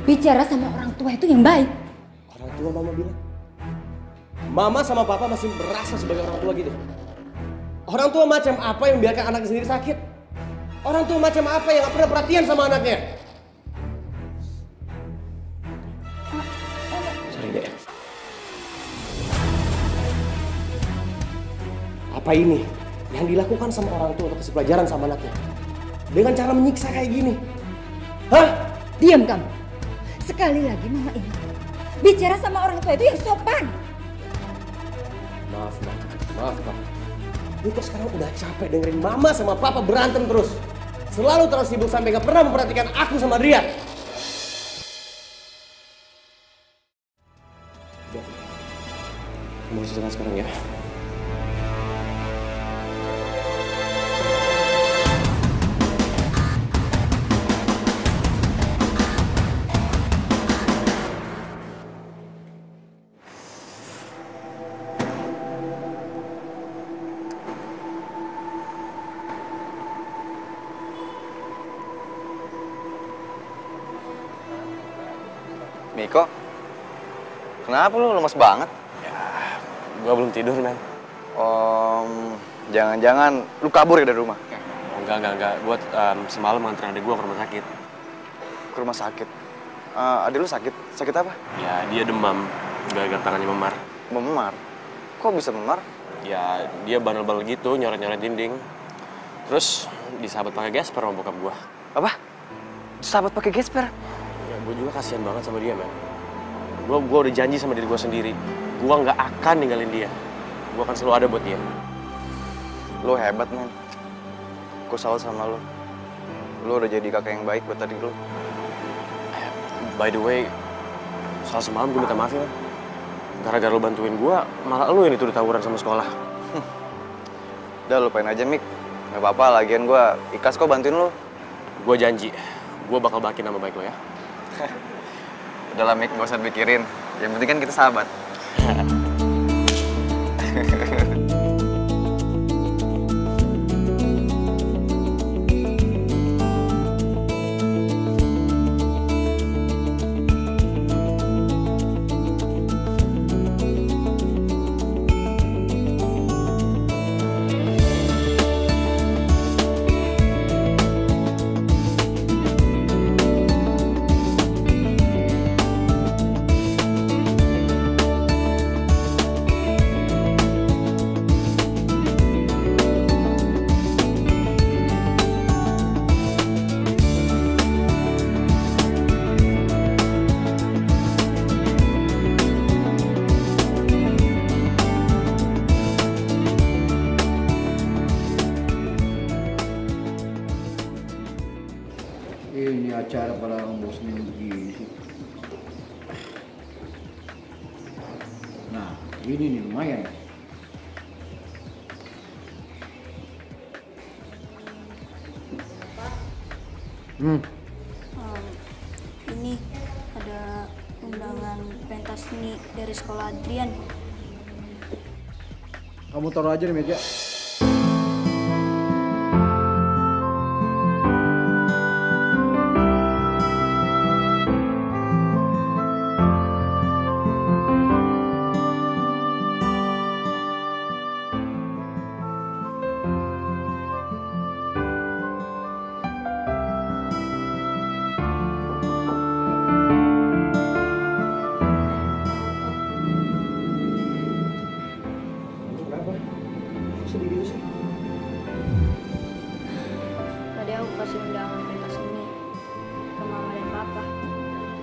bicara sama orang tua itu yang baik. Orang tua mama bilang. Mama sama papa masih merasa sebagai orang tua gitu. Orang tua macam apa yang membiarkan anaknya sendiri sakit? Orang tua macam apa yang gak pernah perhatian sama anaknya? Sorry deh. Apa ini yang dilakukan sama orang tua untuk kasih pelajaran sama anaknya? Dengan cara menyiksa kayak gini? Hah? Diam kamu. Sekali lagi mama ingat, bicara sama orang tua itu yang sopan. Maaf, maaf. Niko sekarang udah capek dengerin mama sama papa berantem terus. Selalu terus sibuk sampai gak pernah memperhatikan aku sama Adrian. Mau jalan sekarang ya? Miko, kenapa lu lemes banget? Ya, gua belum tidur, men. Jangan-jangan lu kabur ya dari rumah? Enggak. Gua semalam nganterin adik gua ke rumah sakit. Ke rumah sakit? Adik lu sakit? Sakit apa? Ya, dia demam. Gara-gara tangannya memar. Memar? Kok bisa memar? Ya, dia bandel-bandel gitu, nyoret-nyoret dinding. Terus disahabat pakai gesper sama bokap gua. Apa? Disahabat pakai gesper? Ya, gue juga kasihan banget sama dia, men. Gue udah janji sama diri gue sendiri. Gue nggak akan ninggalin dia. Gue akan selalu ada buat dia. Lo hebat, men. Gue salut sama lo. Lo udah jadi kakak yang baik buat adik lo. By the way, soal semalam gue minta maaf ya, men. Gara-gara lo bantuin gue, malah lo yang itu ditawuran sama sekolah. Udah, lupain aja, Mik. Gak apa-apa, lagian gue ikhlas kok bantuin lo. Gue janji, gue bakal balikin nama baik lo ya. Udah lah, Mik, gak usah dipikirin. Yang penting kan kita sahabat. Ini acara pada ngebosenin begini sih. Nah, ini nih lumayan. Ini ada undangan pentas seni dari sekolah Adrian. Kamu taruh aja di meja.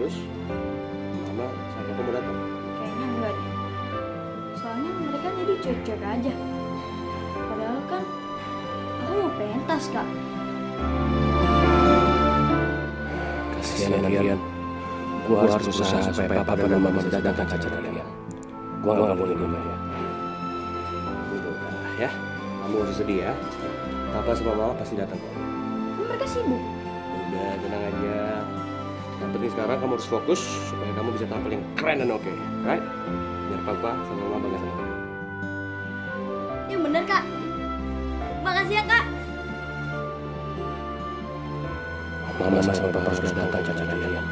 Terus Mama sama Papa mau datang? Kayaknya enggak deh. Soalnya mereka jadi cuek-cuek aja. Padahal kan aku mau pentas, Kak. Kasihan Adrian. Gue harus berusaha supaya Papa dan Mama bisa datang ke acara Adrian. Gue gak boleh diem aja. Udah ya, kamu gak usah sedih ya. Papa sama Mama pasti datang kok. Kan mereka sibuk. Udah, tenang aja. Yang penting sekarang kamu harus fokus supaya kamu bisa tampil yang keren dan oke, right? Biar Papa sama Mama bangga sama kamu. Yang bener, Kak. Makasih ya, Kak. Mama sama Papa harus datang ke acara Adrian.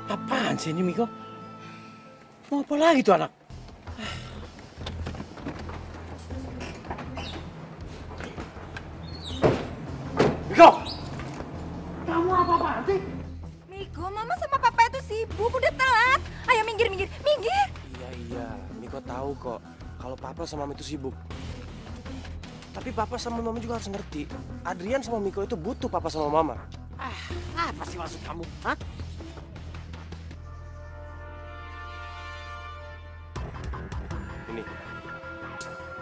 Apaan sih ini, Miko? Mau apa lagi tuh anak? Miko! Kamu apa-apaan sih? Miko, Mama sama Papa itu sibuk, udah telat. Ayo minggir. Iya, Miko tahu kok kalau Papa sama Mama itu sibuk. Tapi Papa sama Mama juga harus ngerti, Adrian sama Miko itu butuh Papa sama Mama. Apa sih maksud kamu? Hah?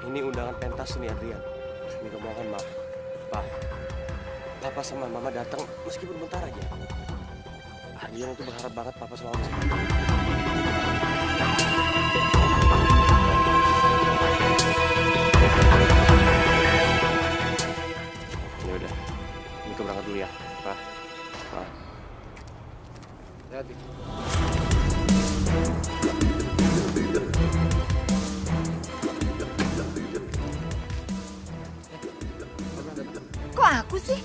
Ini undangan pentas nih Adrian. Miko mohon maaf. Papa sama Mama datang meskipun bentar aja. Adrian itu berharap banget Papa sama Mama. Ya udah, Miko berangkat dulu ya, Pak. Hati-hati. Kok aku sih?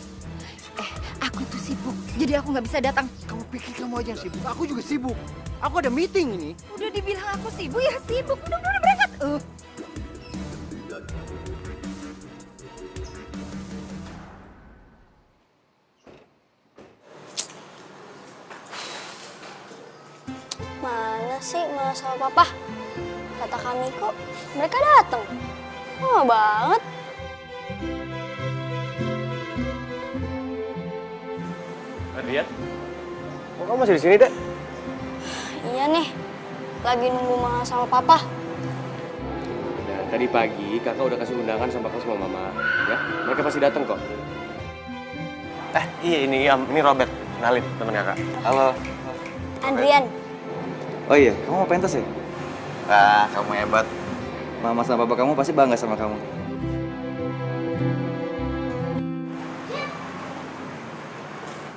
Aku tuh sibuk, jadi aku nggak bisa datang. Kamu pikir kamu aja yang sibuk? Aku juga sibuk. Aku ada meeting ini. Udah dibilang aku sibuk, ya sibuk. Udah berangkat. Mana sih Mama sama Papa? Kata kami kok mereka datang. Lama banget. Adrian, kok kamu masih di sini, Dek? Iya nih, lagi nunggu Mama sama Papa. Udah, tadi pagi kakak udah kasih undangan sama kakak sama Mama, ya. Mereka pasti datang kok. Iya ini Robert, kenalin temen kakak. Halo. Adrian. Oh iya, kamu mau pentas ya? Kamu hebat. Mama sama Papa kamu pasti bangga sama kamu.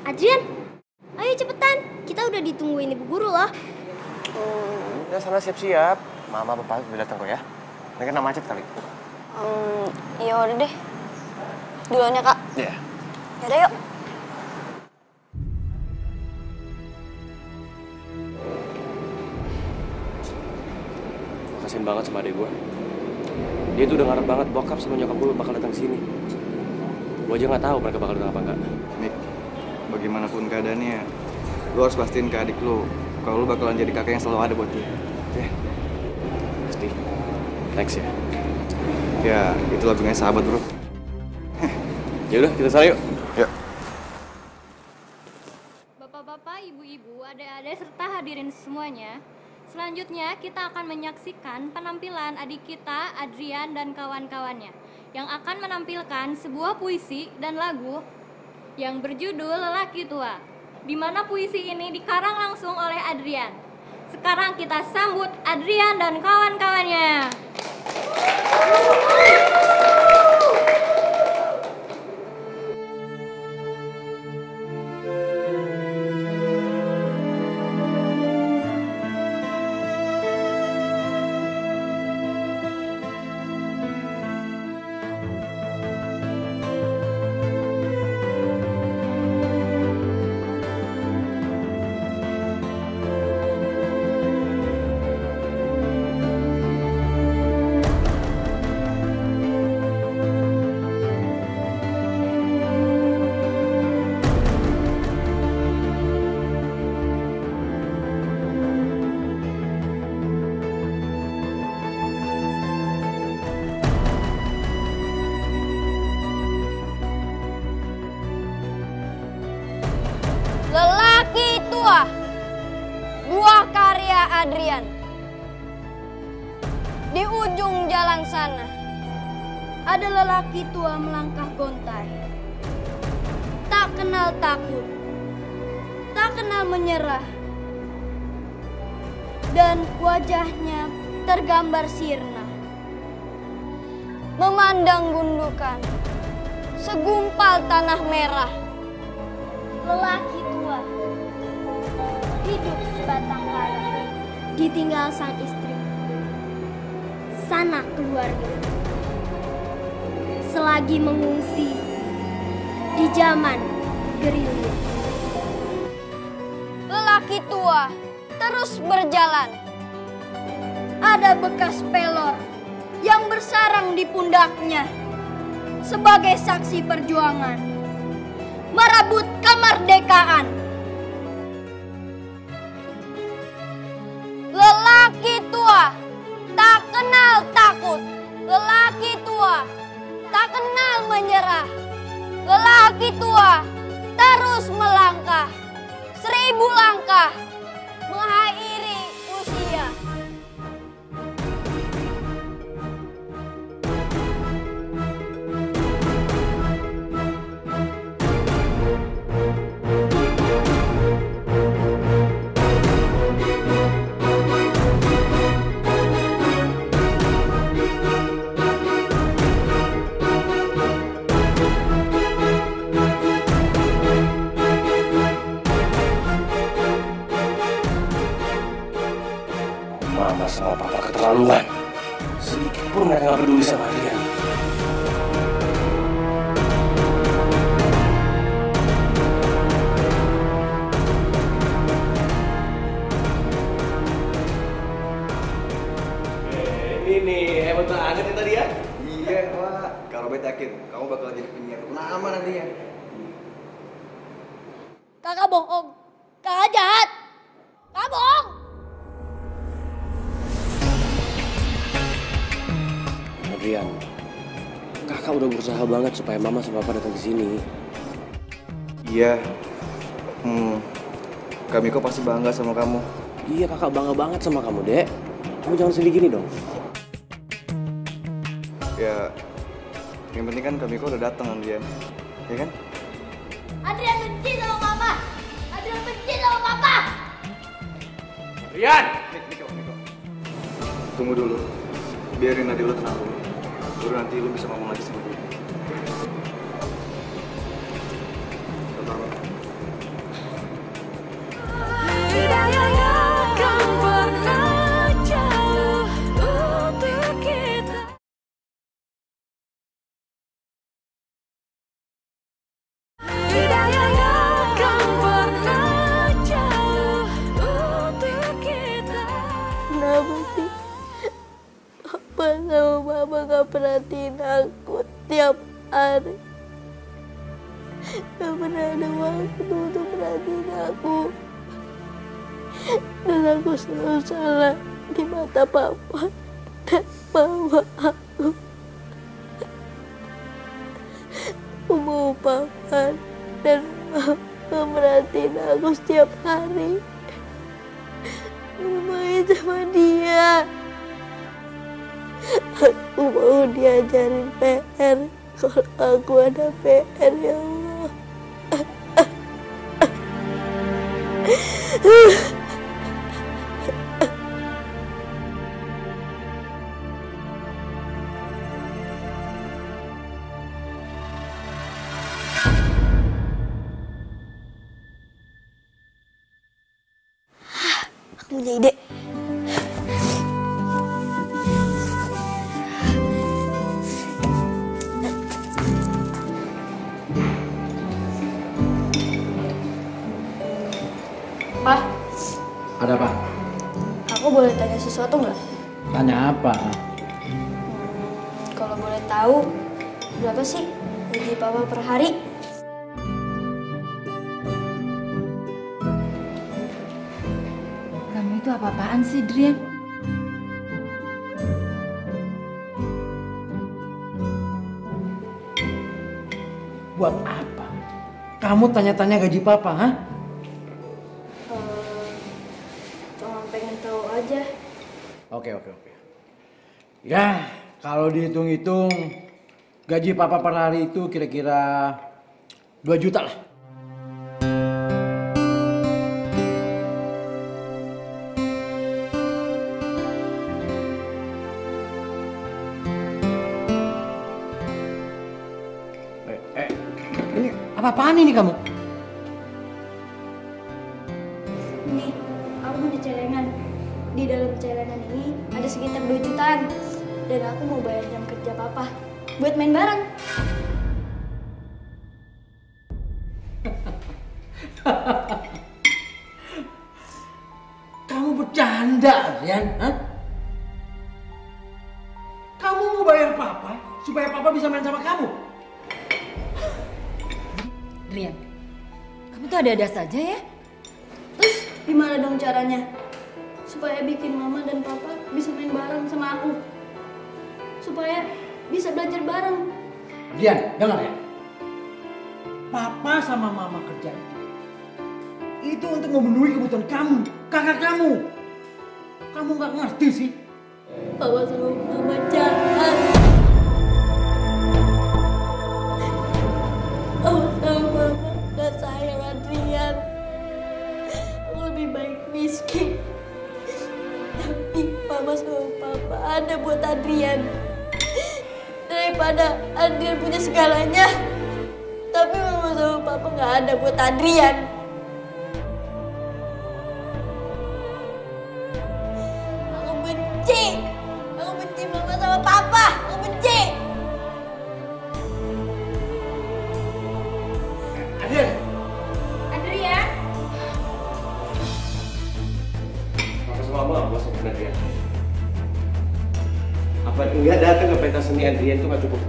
Adrian, ayo cepetan. Kita udah ditungguin Ibu Guru loh. Udah sana siap-siap. Mama Papa udah datang kok ya. Mereka nggak macet kali. Iya udah deh. Duluan ya, Kak. Iya. Yaudah yuk. Kasian banget sama adek gue. Dia tuh udah ngarep banget bokap sama nyokap gue bakal datang sini. Gue aja nggak tahu mereka bakal datang apa enggak. Nick, bagaimanapun keadaannya, lu harus pastiin ke adik lu kalau lu bakalan jadi kakak yang selalu ada buat dia. Ya? Pasti. Thanks ya. Ya, itu lagunya sahabat, bro. Ya udah, kita sana yuk. Yuk. Bapak-bapak, ibu-ibu, adik-adik serta hadirin semuanya. Selanjutnya kita akan menyaksikan penampilan adik kita, Adrian dan kawan-kawannya, yang akan menampilkan sebuah puisi dan lagu yang berjudul Lelaki Tua, di mana puisi ini dikarang langsung oleh Adrian. Sekarang kita sambut Adrian dan kawan-kawannya. tua, buah karya Adrian. Di ujung jalan sana, ada lelaki tua melangkah gontai. Tak kenal takut, tak kenal menyerah. Dan wajahnya tergambar sirna. Memandang gundukan, segumpal tanah merah. Lelaki tua, hidup sebatang kara, ditinggal sang istri. Sanak keluarga, selagi mengungsi di zaman gerilya. Lelaki tua terus berjalan. Ada bekas pelor yang bersarang di pundaknya sebagai saksi perjuangan merebut kemerdekaan. Lelaki tua tak kenal takut, lelaki tua tak kenal menyerah. Lelaki tua terus melangkah, 1000 langkah mengakhiri usia. Mama sama papa keterlaluan. Sedikit pun mereka gak peduli sama dia. Ini nih, hebat banget ya tadi ya? Iya, Pak. Kalau Bet yakin, kamu bakal jadi penyiar ternama nantinya. Kakak bohong, kakak jahat, kakak bohong. Adrian, kakak udah berusaha banget supaya mama sama papa datang ke sini. Iya. Kami kok pasti bangga sama kamu. Iya, kakak bangga banget sama kamu, Dek. Kamu jangan sedih gini dong. Ya, yang penting kan kami kok udah datang, Adrian. Ya kan? Adrian benci sama mama, Adrian benci sama papa. Adrian! Niko. Tunggu dulu. Biarin adik lu tenang dulu. Baru nanti lu bisa ngomong lagi sama dia. Kenapa sih Papa sama Mama gak perhatiin aku tiap hari? Gak pernah ada waktu untuk perhatiin aku. Dan aku selalu salah di mata Papa dan Mama aku. Aku mau Papa dan Mama merhatiin aku setiap hari. Bermain sama dia. Aku mau diajarin PR kalau aku ada PR, ya Allah. Aku punya ide. Pak, Ada apa? aku boleh tanya sesuatu nggak? Tanya apa? Kalau boleh tahu, berapa sih gaji Papa per hari? Kamu itu apa-apaan sih, Drian? Buat apa? Kamu tanya-tanya gaji papa, ha? aja. Oke. Ya, kalau dihitung-hitung gaji papa per hari itu kira-kira 2 juta lah. Ini apa-apaan ini kamu? Nih, aku punya celengan. Di dalam celengan ini ada sekitar 2 jutaan. Dan aku mau bayar jam kerja papa buat main bareng. Kamu bercanda, Adrian? Hah? Kamu mau bayar papa supaya papa bisa main sama kamu? Adrian, kamu tuh ada-ada saja ya? Terus gimana dong caranya? Supaya bikin mama dan papa bisa main bareng sama aku. Supaya bisa belajar bareng. Adrian, dengar ya. Papa sama mama kerja itu untuk memenuhi kebutuhan kamu, kakak kamu. Kamu nggak ngerti sih? Papa sama mama jahat. Papa sama mama gak sayang Adrian. Aku lebih baik miskin. Tapi mama sama papa ada buat Adrian. Daripada Adrian punya segalanya, tapi mama sama papa gak ada buat Adrian. Aku benci mama sama papa. Aku benci. Adrian. Papa sama mama gak usah Adrian. Apa enggak datang ke pentas seni Adrian itu gak cukup?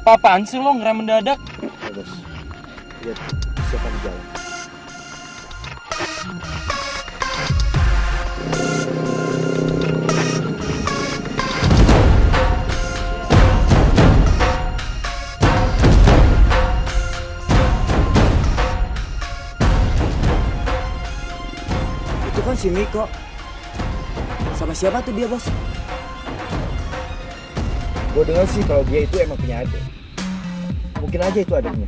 Apaan sih lo ngerem mendadak? Ya bos, lihat siapa di jalan. Itu kan si Miko. Sama siapa tuh dia, bos? Gue dengar sih kalau dia itu emang punya adik. Mungkin aja itu adiknya.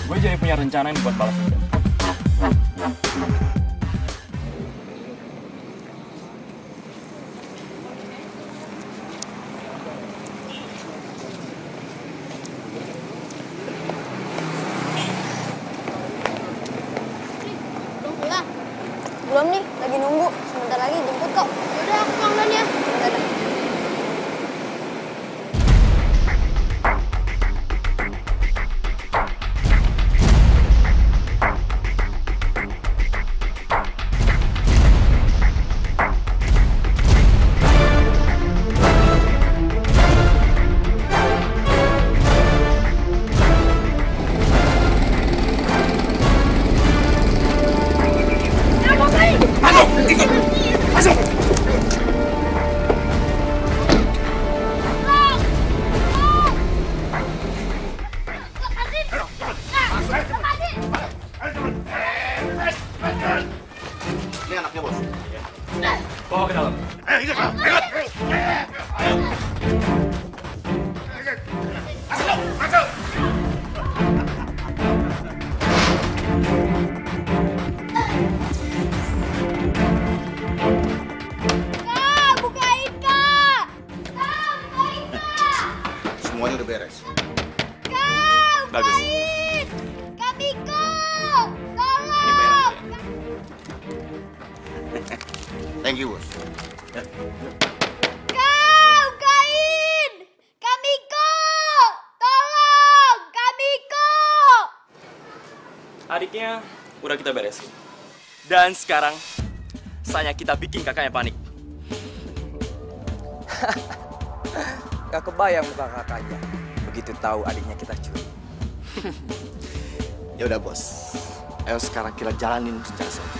Gue jadi punya rencana yang buat balas dendam. Belum nih, lagi nunggu. Sebentar lagi jemput kok. Yaudah, aku pulang duluan ya. Dadah. Ini anaknya bos. Bawa ke dalam. Ikut. Masuk. Kak, bukain Kak. Kak, bukain Kak. Semuanya udah beres. Kak, Bagus. bukain. Kak Miko, tolong. Thank you bos. Kak, bukain. Kak Miko, tolong. Kak Miko. Adiknya udah kita beresin. Dan sekarang saatnya kita bikin kakaknya panik. Gak kebayang muka kakaknya begitu tahu adiknya kita curi. Ya udah bos, ayo sekarang kita jalanin rencana saya.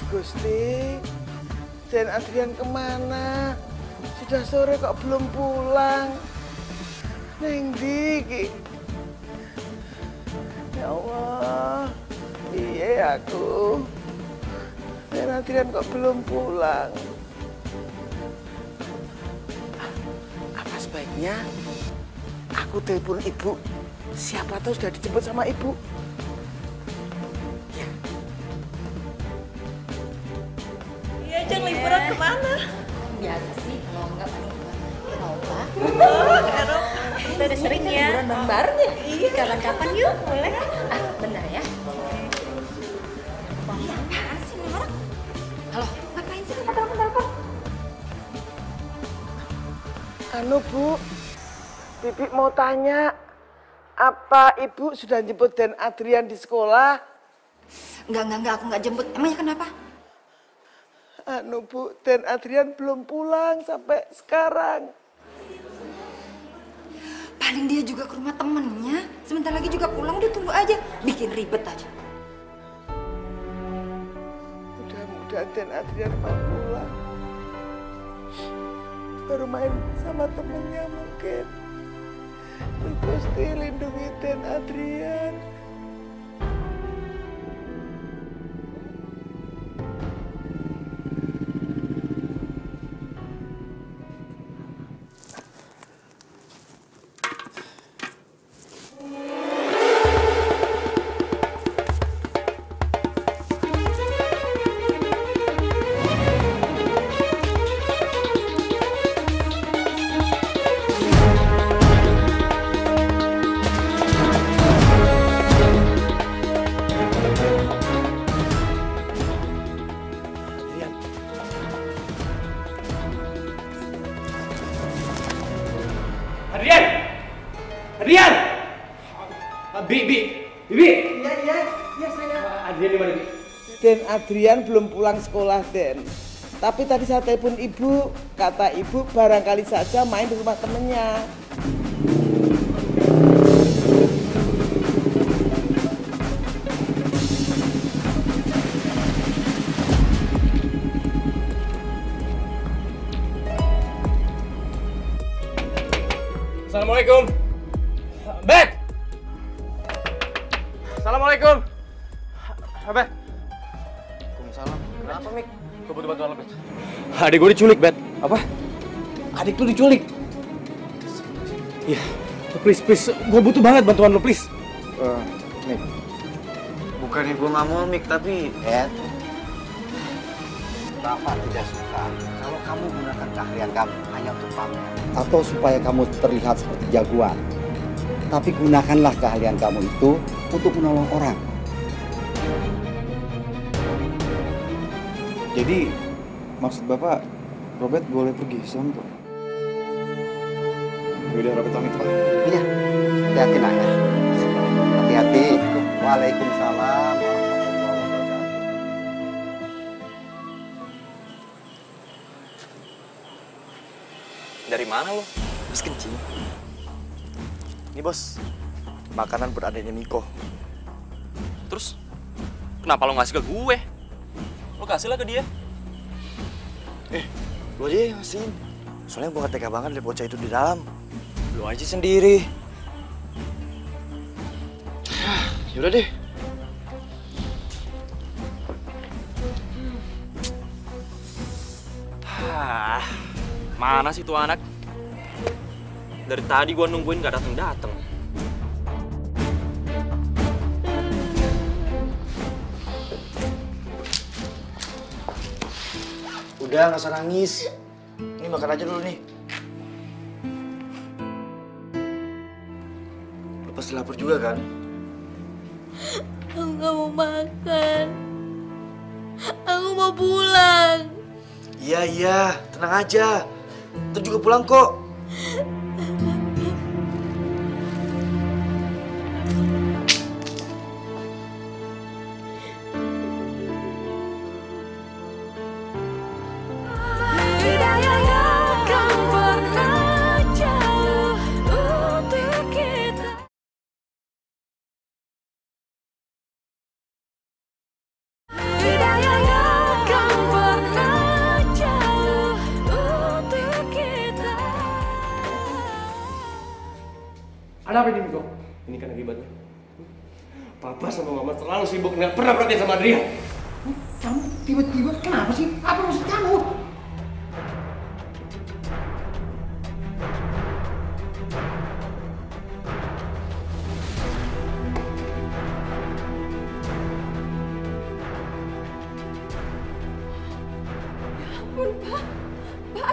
Gusti, Den Adrian kemana? Sudah sore kok belum pulang? Neng Diki. Ya Allah, iya aku. Den Adrian kok belum pulang? Apa sebaiknya aku telepon ibu? Siapa tahu sudah dijemput sama ibu. Jeng, liburan kemana? Biasa sih, kalau enggak paling ke Eropa. Oh, ke Eropa. Kita udah sering ya. Liburan bareng ya. Iya. Kapan-kapan yuk, boleh. Ah, bentar ya. Iya, apaan sih nih orang? Halo, ngapain sih kita telepon-telepon? Anu Bu, Bibi mau tanya, apa Ibu sudah jemput Den Adrian di sekolah? Enggak, aku enggak jemput. Emangnya kenapa? Anu Bu, Den Adrian belum pulang sampai sekarang. Paling dia juga ke rumah temennya. Sebentar lagi juga pulang, udah tunggu aja. Bikin ribet aja. Mudah-mudahan Den Adrian mau pulang. Baru main sama temennya mungkin. Gusti lindungi Den Adrian. Adrian! Bibi! Iya saya. Adrian di mana, Bi? Den Adrian belum pulang sekolah, Den. Tapi tadi saya telepon ibu, kata ibu barangkali saja main di rumah temennya. Assalamualaikum. Bek. Assalamualaikum. Bek. Waalaikumsalam. Kenapa, Mik? Gue butuh bantuan lo, Bet. Adik gue diculik, Bet. Apa? Adik lu diculik. Iya. Please. Gue butuh banget bantuan lo, please. Mik. Bukannya gue nggak mau, Mik, tapi... Bapak tidak suka kalau kamu gunakan keahlian kamu hanya untuk pamer. Atau supaya kamu terlihat seperti jagoan. Tapi gunakanlah keahlian kamu itu untuk menolong orang. Jadi, maksud Bapak, Robert boleh pergi sama Pak? Yaudah, Robert pamit, Pak. Iya, hati-hati nak ya. Hati-hati. Waalaikumsalam. Dari mana lo? Bos kencing. Ini bos, makanan buat adanya Miko. Terus, kenapa lo ngasih ke gue? Lo kasih lah ke dia. Lo aja yang ngasihin. Soalnya gue gak tega banget liat bocah itu di dalam. Lo aja sendiri. Yaudah deh. Mana sih tuh anak? Dari tadi gua nungguin gak dateng-dateng. Udah, gak usah nangis. Ini makan aja dulu nih. Lo pasti lapar juga kan? Aku gak mau makan. Aku mau pulang. Iya, tenang aja. Ntar juga pulang kok. Ada apa ini, Miko? Ini kan akibatnya. Papa sama Mama terlalu sibuk, nggak pernah perhatian sama Adrian. Kamu tiba-tiba kenapa sih? Apa maksud kamu? ampun, Pak. Pak,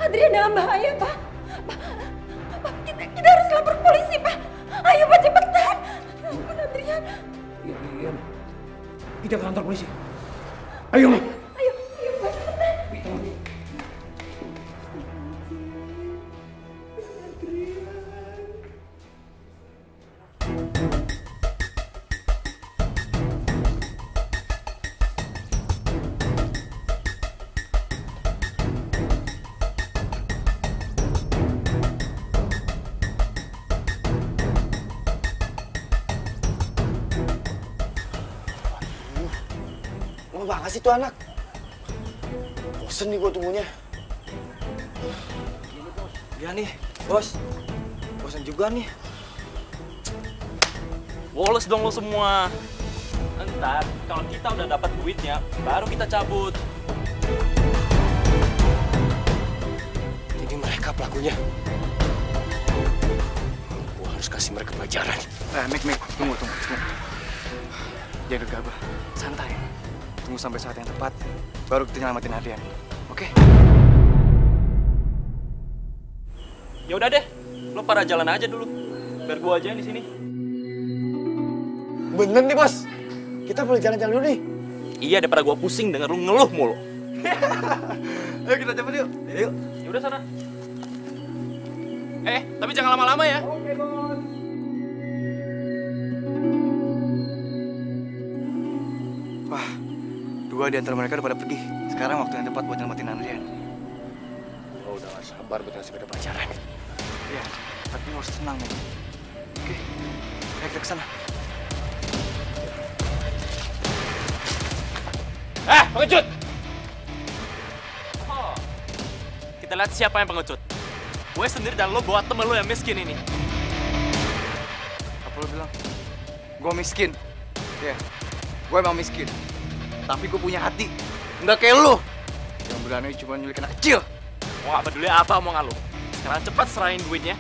Adrian dalam bahaya, Pak. Pak, kita harus lapor polisi, Pak. Ayo, Pak, cepetan. Ampun, Adrian. Iya. Kita ke kantor polisi. Ayo, Ma. Ayo, Pak, cepetan. Lama banget sih tuh anak. Bosen nih gue tunggunya. Iya nih, bos. Bosan juga nih. Woles dong lo semua. Ntar kalau kita udah dapat duitnya, baru kita cabut. Jadi mereka pelakunya. Gue harus kasih mereka pelajaran. Mik, tunggu. Jangan gegabah, santai. Tunggu sampai saat yang tepat, baru kita nyelamatin Adrian. Oke? Ya udah deh, lo pada jalan aja dulu. Biar gue aja yang di sini. Bener nih, Bos. Kita boleh jalan-jalan dulu nih. Iya, daripada gue pusing denger lu ngeluh mulu. Ayo kita cepet yuk. Yuk. Ya udah sana. Tapi jangan lama-lama ya. Oke, Bos. Wah, dua di antara mereka udah pada pergi. Sekarang waktu yang tepat buat nyelamatin Adrian. Lo udah gak sabar buat ngasih mereka pelajaran. Iya, tapi harus tenang nih. Oke, ayo kita kesana. Pengecut! Oh, kita lihat siapa yang pengecut. Gue sendiri dan lo bawa temen lo yang miskin ini. Apa lo bilang? Gue miskin? Iya, gue emang miskin. Tapi gue punya hati. Nggak kayak lo. Yang berani cuma nyulik anak kecil. Wah, peduli apa omongan lo. Sekarang cepat serahin duitnya.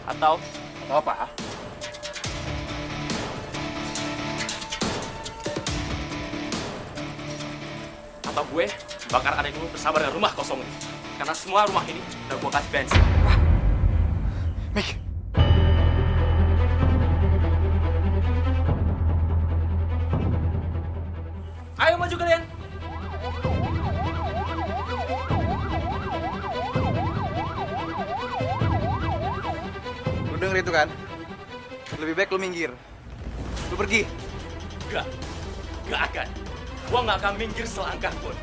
Atau apa? Atau gue bakar adik lu bersama dengan rumah kosong ini. Karena semua rumah ini udah gue kasih bensin. Mik. Ayo maju kalian. Lu denger itu kan? Lebih baik lu minggir. Lu pergi. Gak akan. Gua gak akan minggir selangkah pun.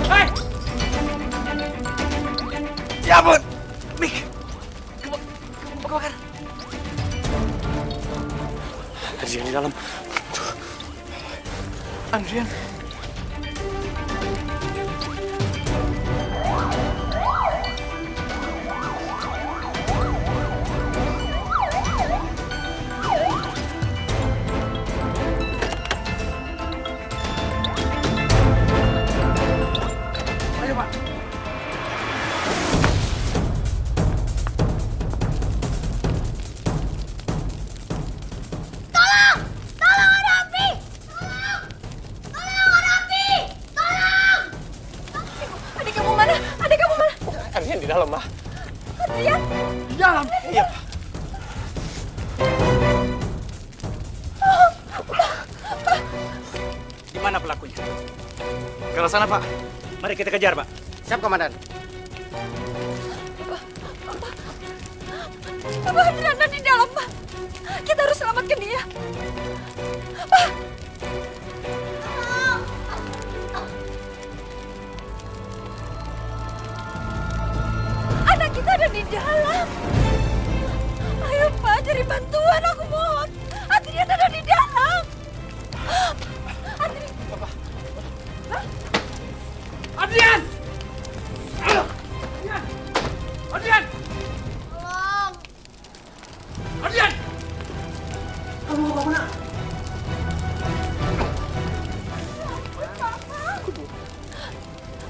Hei! Ya ampun! Mik! Kebakar! Adrian di dalam. Adrian. Tolong ada api! Tolong! Ke arah sana, Pak. Mari kita kejar, Pak. Siap, Komandan. Pak Adrian ada di dalam, Pak. Kita harus selamatkan dia. Pak. Anak kita ada di dalam. Ayo, Pak, cari bantuan, aku mohon. Adrian ada di dalam. Adrian. Hah? Adrian! Adrian! Tolong. Adrian! Kamu mau kemana?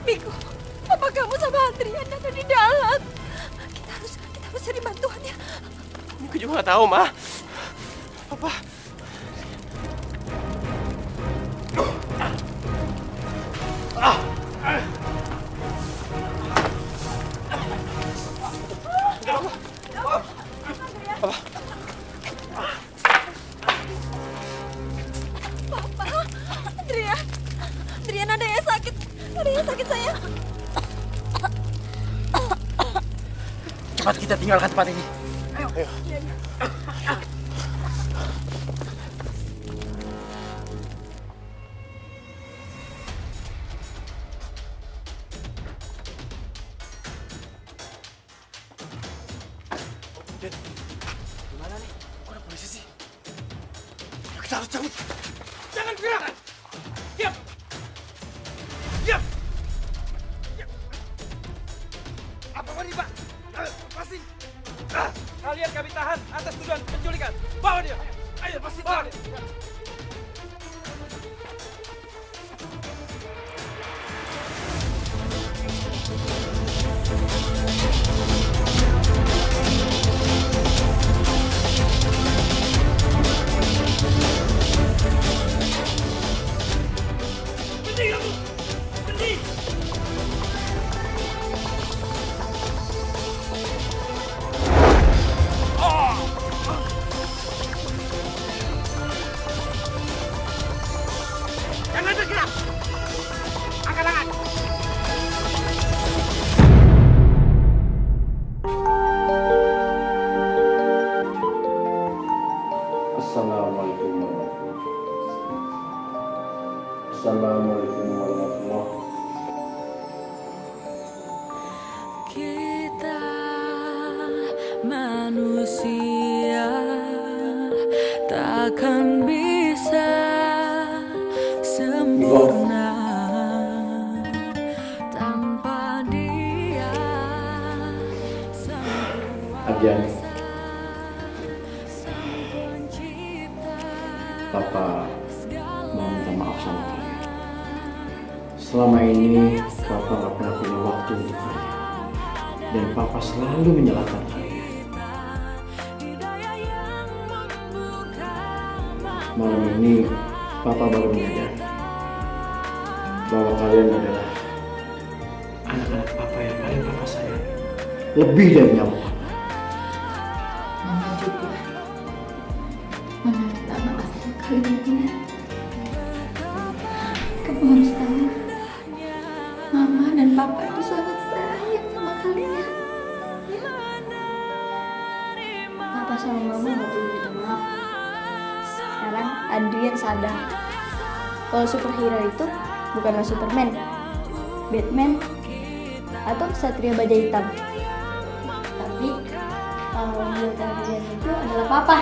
Miko, papa kamu sama Adrian ada di dalam. Kita harus cari bantuannya. Aku juga nggak tahu, Ma. Papa. Papa, Adrian ada yang sakit. Ada yang sakit, sayang. Cepat kita tinggalkan tempat ini. Ayo. Gimana nih? Kok ada polisi sih? Kita harus cabut. Jangan gerak. Diam. Diam. Apa ini, Pak? Lepasin. Kalian kami tahan atas tuduhan penculikan. Bawa dia. Ayo, lepasin. Bawa dia. Berhenti kamu! Berhenti! Jangan bergerak! Angkat tangan! Assalamualaikum warahmatullahi wabarakatuh. Assalamualaikum warahmatullahi Kita manusia takkan bisa sempurna tanpa dia. Adrian, Papa mau minta maaf sama kalian. Selama ini Papa gak pernah punya waktu untuk kalian. Dan Papa selalu menyalahkan kalian. Malam ini Papa baru menyadari bahwa kalian adalah anak-anak Papa yang paling Papa sayang. Lebih dari nyawa Papa. Mama juga. Mama minta maaf kalian ini. Kamu harus tahu, Mama dan Papa itu sangat sayang sama kalian. Papa sama Mama nggak perlu minta maaf. Sekarang Adrian sadar kalau superhero itu bukanlah Superman, Batman, atau Satria Baja Hitam. Tapi kalau menurut Adrian itu adalah Papa.